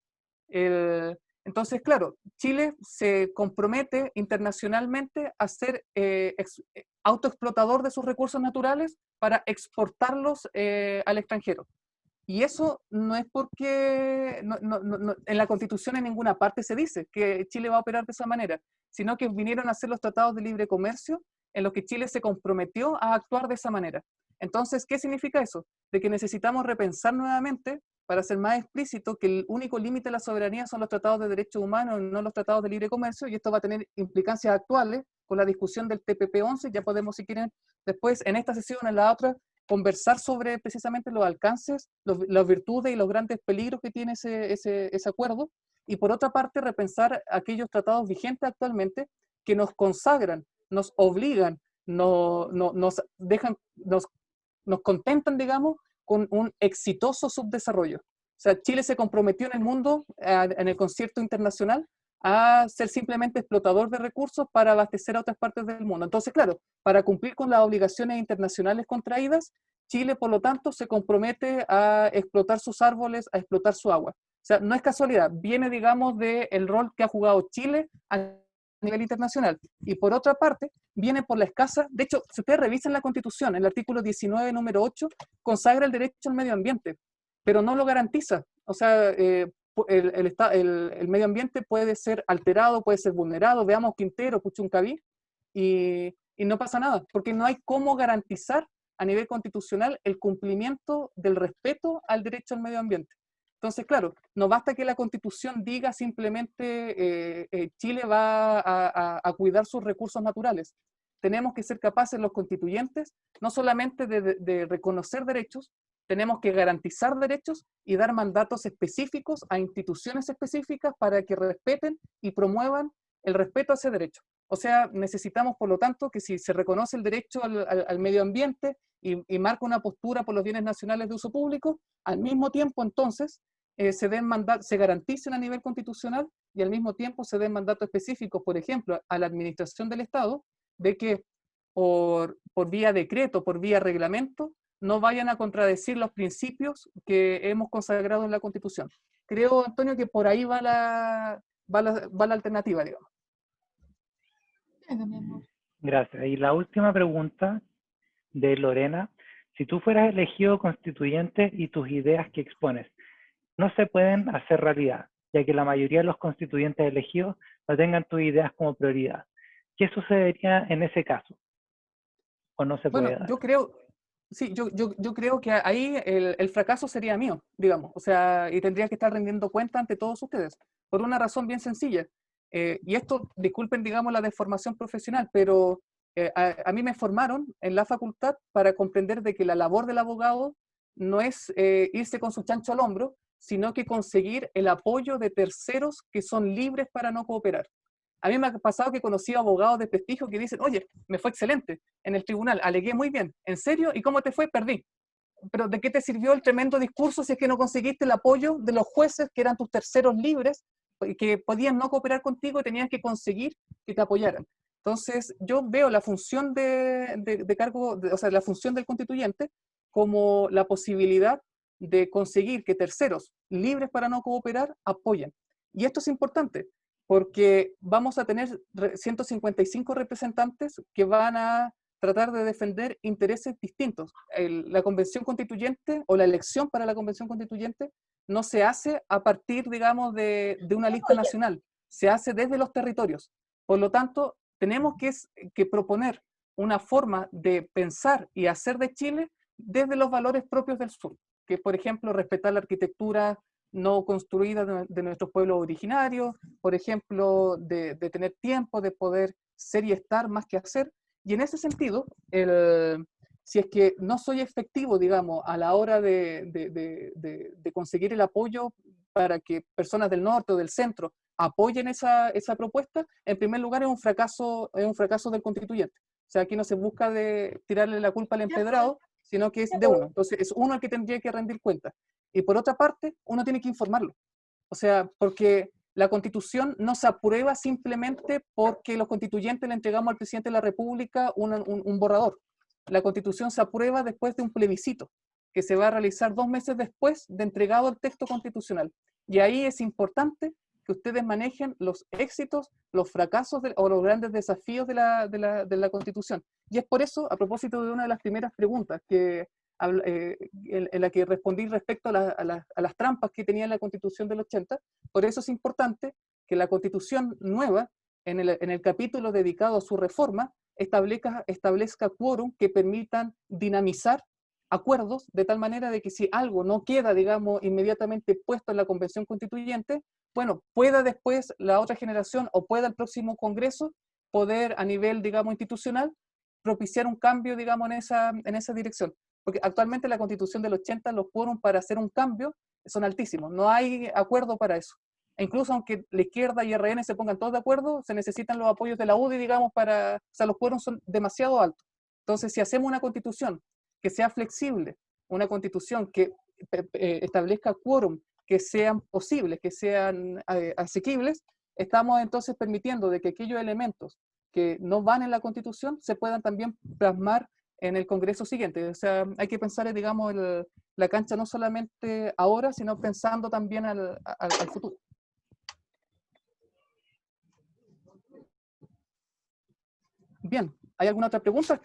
Entonces, claro, Chile se compromete internacionalmente a ser autoexplotador de sus recursos naturales para exportarlos al extranjero. Y eso no es porque en la Constitución en ninguna parte se dice que Chile va a operar de esa manera, sino que vinieron a hacer los tratados de libre comercio en los que Chile se comprometió a actuar de esa manera. Entonces, ¿qué significa eso? De que necesitamos repensar nuevamente, para ser más explícito, que el único límite de la soberanía son los tratados de derechos humanos, no los tratados de libre comercio, y esto va a tener implicancias actuales con la discusión del TPP-11. Ya podemos, si quieren, después en esta sesión o en la otra, conversar sobre precisamente los alcances, las virtudes y los grandes peligros que tiene ese acuerdo, y por otra parte repensar aquellos tratados vigentes actualmente que nos consagran, nos obligan, nos contentan, digamos, con un exitoso subdesarrollo. O sea, Chile se comprometió en el mundo, en el concierto internacional, a ser simplemente explotador de recursos para abastecer a otras partes del mundo. Entonces, claro, para cumplir con las obligaciones internacionales contraídas, Chile, por lo tanto, se compromete a explotar sus árboles, a explotar su agua. O sea, no es casualidad, viene, digamos, del rol que ha jugado Chile a nivel internacional. Y por otra parte, viene por la escasa... De hecho, si ustedes revisan la Constitución, el artículo 19, número 8, consagra el derecho al medio ambiente, pero no lo garantiza. O sea, el medio ambiente puede ser alterado, puede ser vulnerado. Veamos Quintero, Puchuncaví, y no pasa nada, porque no hay cómo garantizar a nivel constitucional el cumplimiento del respeto al derecho al medio ambiente. Entonces, claro, no basta que la Constitución diga simplemente Chile va a cuidar sus recursos naturales. Tenemos que ser capaces los constituyentes no solamente de reconocer derechos, tenemos que garantizar derechos y dar mandatos específicos a instituciones específicas para que respeten y promuevan el respeto a ese derecho. O sea, necesitamos, por lo tanto, que si se reconoce el derecho al medio ambiente y marca una postura por los bienes nacionales de uso público, al mismo tiempo, entonces, se garanticen a nivel constitucional y al mismo tiempo se den mandatos específicos, por ejemplo, a la administración del Estado, de que por vía decreto, por vía reglamento, no vayan a contradecir los principios que hemos consagrado en la Constitución. Creo, Antonio, que por ahí va la alternativa, digamos. Gracias. Y la última pregunta de Lorena. Si tú fueras elegido constituyente y tus ideas que expones no se pueden hacer realidad, ya que la mayoría de los constituyentes elegidos no tengan tus ideas como prioridad, ¿qué sucedería en ese caso? ¿O no se puede dar? Yo creo, sí, yo creo que ahí el fracaso sería mío, digamos, o sea, y tendría que estar rendiendo cuenta ante todos ustedes, por una razón bien sencilla. Y esto, disculpen, digamos, la deformación profesional, pero a mí me formaron en la facultad para comprender de que la labor del abogado no es irse con su chancho al hombro, sino que conseguir el apoyo de terceros que son libres para no cooperar. A mí me ha pasado que he conocido abogados de prestigio que dicen, oye, me fue excelente en el tribunal, alegué muy bien. ¿En serio? ¿Y cómo te fue? Perdí. Pero ¿de qué te sirvió el tremendo discurso si es que no conseguiste el apoyo de los jueces que eran tus terceros libres, que podían no cooperar contigo y tenías que conseguir que te apoyaran? Entonces, yo veo la función o sea, la función del constituyente como la posibilidad de conseguir que terceros libres para no cooperar apoyen. Y esto es importante, porque vamos a tener 155 representantes que van a tratar de defender intereses distintos. La convención constituyente o la elección para la convención constituyente no se hace a partir, digamos, de una lista nacional, se hace desde los territorios. Por lo tanto, tenemos que proponer una forma de pensar y hacer de Chile desde los valores propios del sur, que por ejemplo respetar la arquitectura no construida de nuestros pueblos originarios, por ejemplo, de tener tiempo, de poder ser y estar más que hacer. Y en ese sentido, si es que no soy efectivo, digamos, a la hora de conseguir el apoyo para que personas del norte o del centro apoyen esa propuesta, en primer lugar es un fracaso del constituyente. O sea, aquí no se busca de tirarle la culpa al empedrado, sino que es de uno. Entonces, es uno el que tendría que rendir cuenta. Y por otra parte, uno tiene que informarlo. O sea, porque la Constitución no se aprueba simplemente porque los constituyentes le entregamos al presidente de la República un borrador. La Constitución se aprueba después de un plebiscito, que se va a realizar 2 meses después de entregado el texto constitucional. Y ahí es importante que ustedes manejen los éxitos, los fracasos o los grandes desafíos de la Constitución. Y es por eso, a propósito de una de las primeras preguntas en la que respondí respecto a las trampas que tenía la Constitución del 80, por eso es importante que la Constitución nueva, en el capítulo dedicado a su reforma, establezca quórum que permitan dinamizar acuerdos de tal manera de que si algo no queda, digamos, inmediatamente puesto en la Convención Constituyente, bueno, pueda después la otra generación o pueda el próximo Congreso poder a nivel, digamos, institucional propiciar un cambio, digamos, en esa dirección. Porque actualmente la Constitución del 80, los quórum para hacer un cambio son altísimos, no hay acuerdo para eso. E incluso aunque la izquierda y RN se pongan todos de acuerdo, se necesitan los apoyos de la UDI, digamos, o sea, los quórums son demasiado altos. Entonces, si hacemos una constitución que sea flexible, una constitución que establezca quórum que sean posibles, que sean asequibles, estamos entonces permitiendo de que aquellos elementos que no van en la Constitución se puedan también plasmar en el Congreso siguiente. O sea, hay que pensar, digamos, la cancha no solamente ahora, sino pensando también al futuro. Bien, ¿hay alguna otra pregunta?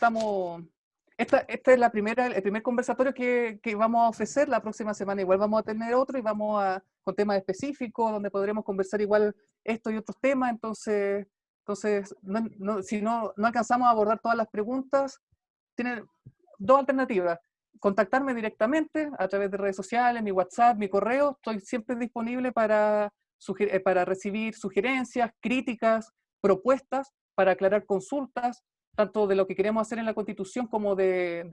Esta es el primer conversatorio que vamos a ofrecer. La próxima semana igual vamos a tener otro y vamos con temas específicos donde podremos conversar igual esto y otros temas. Entonces si no alcanzamos a abordar todas las preguntas, dos alternativas. Contactarme directamente a través de redes sociales, mi WhatsApp, mi correo. Estoy siempre disponible para recibir sugerencias, críticas, propuestas, para aclarar consultas, tanto de lo que queremos hacer en la Constitución como de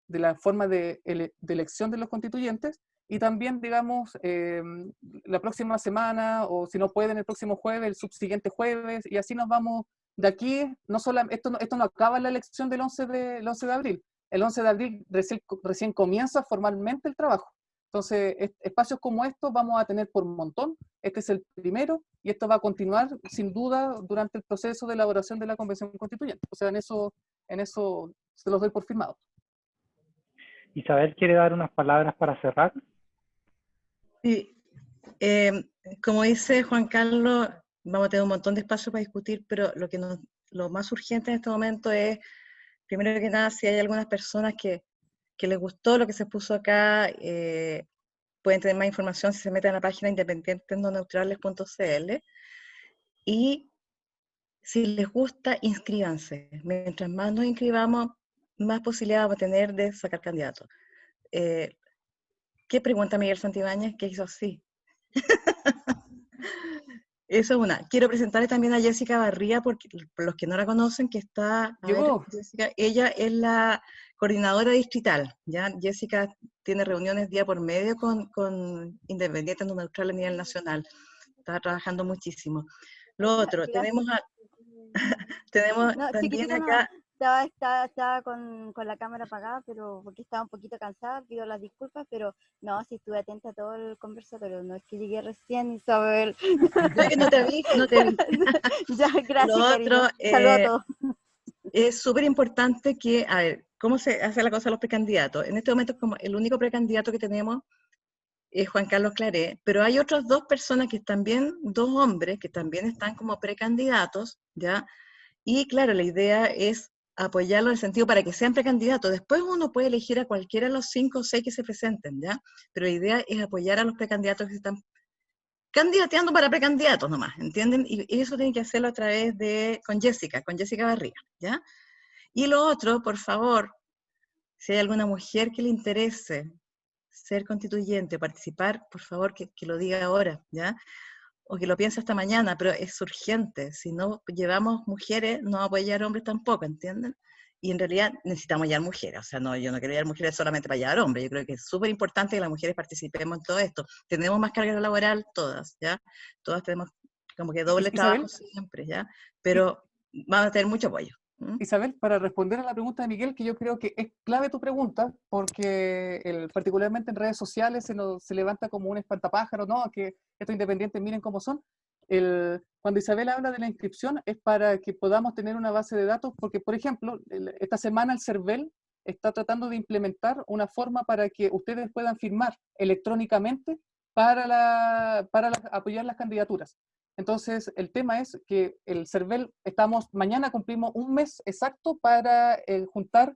la forma de elección de los constituyentes. Y también, digamos, la próxima semana, o si no pueden el próximo jueves, el subsiguiente jueves, y así nos vamos de aquí. No solo, esto no acaba en la elección del 11 de abril. El 11 de abril recién comienza formalmente el trabajo. Entonces, espacios como estos vamos a tener por un montón. Este es el primero, y esto va a continuar, sin duda, durante el proceso de elaboración de la Convención Constituyente. O sea, en eso se los doy por firmado. Isabel, ¿quiere dar unas palabras para cerrar? Sí, como dice Juan Carlos, vamos a tener un montón de espacio para discutir, pero lo más urgente en este momento es, primero que nada, si hay algunas personas que les gustó lo que se puso acá, pueden tener más información si se meten a la página independientesnoneutrales.cl, y si les gusta, inscríbanse. Mientras más nos inscribamos, más posibilidad vamos a tener de sacar candidatos. ¿Qué pregunta Miguel Santibáñez? ¿Qué hizo así? Eso es una. Quiero presentarle también a Jessica Barría, porque por los que no la conocen, que está... Jessica, ella es la coordinadora distrital, ¿ya? Jessica tiene reuniones día por medio con independientes no neutrales a nivel nacional. Está trabajando muchísimo. Lo otro, tenemos no, también acá... Estaba con la cámara apagada, pero porque estaba un poquito cansada, pido las disculpas, pero no, sí estuve atenta a todo el conversatorio, no es que llegué recién, Isabel. No te vi. Ya, gracias, Lo otro, saludos a todos. Es súper importante que, a ver, ¿cómo se hace la cosa a los precandidatos? En este momento, como el único precandidato que tenemos es Juan Carlos Claré, pero hay otras dos personas que también, dos hombres que también están como precandidatos, ¿ya? Y claro, la idea es apoyarlo en el sentido para que sean precandidatos. Después uno puede elegir a cualquiera de los 5 o 6 que se presenten, ¿ya? Pero la idea es apoyar a los precandidatos que se están candidateando para precandidatos nomás, ¿entienden? Y eso tiene que hacerlo a través con Jessica Barriga, ¿ya? Y lo otro, por favor, si hay alguna mujer que le interese ser constituyente, participar, por favor, que lo diga ahora, ¿ya? O que lo piense hasta mañana, pero es urgente. Si no llevamos mujeres, no va a apoyar hombres tampoco, ¿entienden? Y en realidad necesitamos llevar mujeres. O sea, no, yo no quiero llevar mujeres solamente para llevar hombres. Yo creo que es súper importante que las mujeres participemos en todo esto. Tenemos más carga laboral todas, ¿ya? Todas tenemos como que doble trabajo siempre, ¿ya? Pero vamos a tener mucho apoyo. Isabel, para responder a la pregunta de Miguel, que yo creo que es clave tu pregunta, porque particularmente en redes sociales se levanta como un espantapájaro, ¿no? Que estos independientes miren cómo son. Cuando Isabel habla de la inscripción es para que podamos tener una base de datos, porque, por ejemplo, esta semana el CERVEL está tratando de implementar una forma para que ustedes puedan firmar electrónicamente para apoyar las candidaturas. Entonces, el tema es que el CERVEL, mañana cumplimos un mes exacto para juntar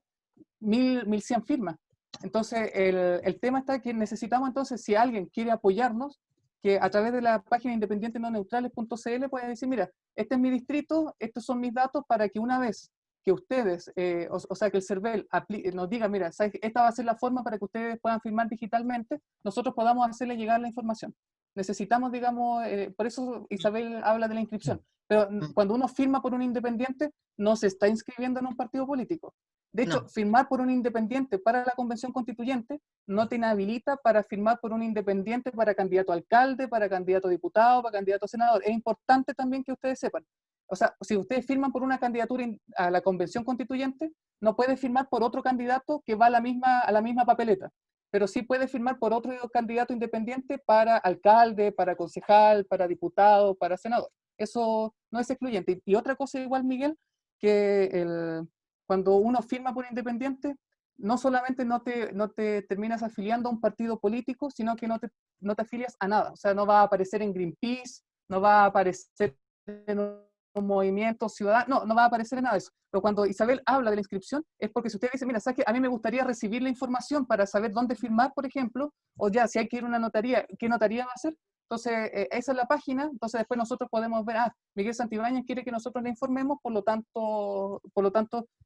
1.100 firmas. Entonces, el tema está que necesitamos, entonces, si alguien quiere apoyarnos, que a través de la página independientesnoneutrales.cl puede decir, mira, este es mi distrito, estos son mis datos, para que una vez que ustedes, o sea, que el CERVEL nos diga, mira, esta va a ser la forma para que ustedes puedan firmar digitalmente, nosotros podamos hacerle llegar la información. Necesitamos, digamos, por eso Isabel habla de la inscripción, pero cuando uno firma por un independiente, no se está inscribiendo en un partido político. De hecho, firmar por un independiente para la Convención Constituyente no te inhabilita para firmar por un independiente para candidato a alcalde, para candidato a diputado, para candidato a senador. Es importante también que ustedes sepan. O sea, si ustedes firman por una candidatura a la Convención Constituyente, no puede firmar por otro candidato que va a la misma papeleta, pero sí puede firmar por otro candidato independiente para alcalde, para concejal, para diputado, para senador. Eso no es excluyente. Y otra cosa igual, Miguel, que cuando uno firma por independiente, no solamente no te terminas afiliando a un partido político, sino que no te afilias a nada. O sea, no va a aparecer en Greenpeace, no va a aparecer en un movimiento ciudadano, no va a aparecer en nada de eso. Pero cuando Isabel habla de la inscripción, es porque si usted dice, mira, ¿sabes qué? A mí me gustaría recibir la información para saber dónde firmar, por ejemplo, o ya, si hay que ir a una notaría, ¿qué notaría va a hacer? Entonces, esa es la página, entonces después nosotros podemos ver, Miguel Santibáñez quiere que nosotros le informemos, por lo tanto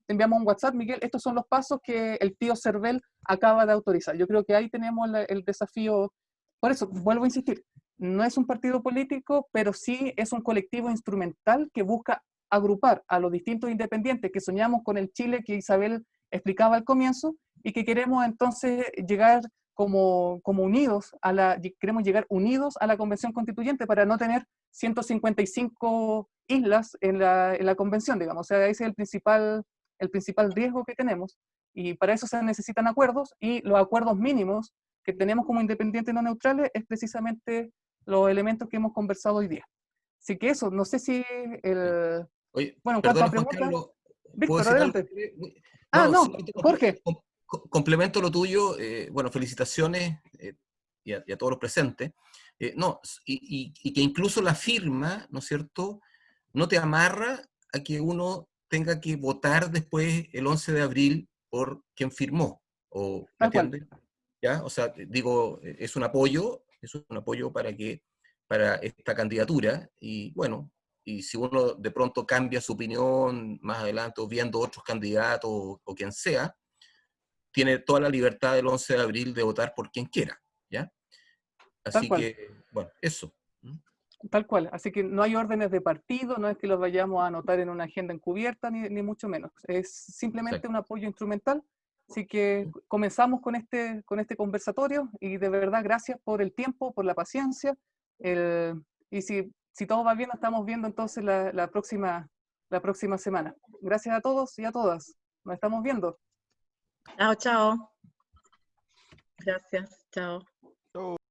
te enviamos un WhatsApp, Miguel, estos son los pasos que el tío Cervel acaba de autorizar. Yo creo que ahí tenemos el desafío. Por eso, vuelvo a insistir, no es un partido político, pero sí es un colectivo instrumental que busca agrupar a los distintos independientes que soñamos con el Chile que Isabel explicaba al comienzo, y que queremos entonces llegar como unidos queremos llegar unidos a la Convención Constituyente para no tener 155 islas en la convención, digamos. O sea, ese es el principal riesgo que tenemos, y para eso se necesitan acuerdos, y los acuerdos mínimos que tenemos como independientes no neutrales es precisamente los elementos que hemos conversado hoy día. Así que eso, no sé si Oye, bueno, en cuanto perdona, a Juan preguntas, Carlos, ¿puedo Víctor, decir algo? adelante. No, No, solamente Jorge. complemento lo tuyo. Bueno, felicitaciones y a todos los presentes. No, y que incluso la firma, ¿no es cierto?, no te amarra a que uno tenga que votar después el 11 de abril por quien firmó, ¿me Tal cual. entiendes? ¿Ya? O sea, digo, es un apoyo para esta candidatura, y bueno, y si uno de pronto cambia su opinión más adelante o viendo otros candidatos o quien sea, tiene toda la libertad del 11 de abril de votar por quien quiera, ¿ya? Así que, bueno, eso. Tal cual. Así que no hay órdenes de partido, no es que los vayamos a anotar en una agenda encubierta, ni mucho menos. Es simplemente Exacto. un apoyo instrumental. Así que comenzamos con este conversatorio, y de verdad gracias por el tiempo, por la paciencia. Y si todo va bien, nos estamos viendo entonces la próxima semana. Gracias a todos y a todas. Nos estamos viendo. Chao, chao. Gracias, chao.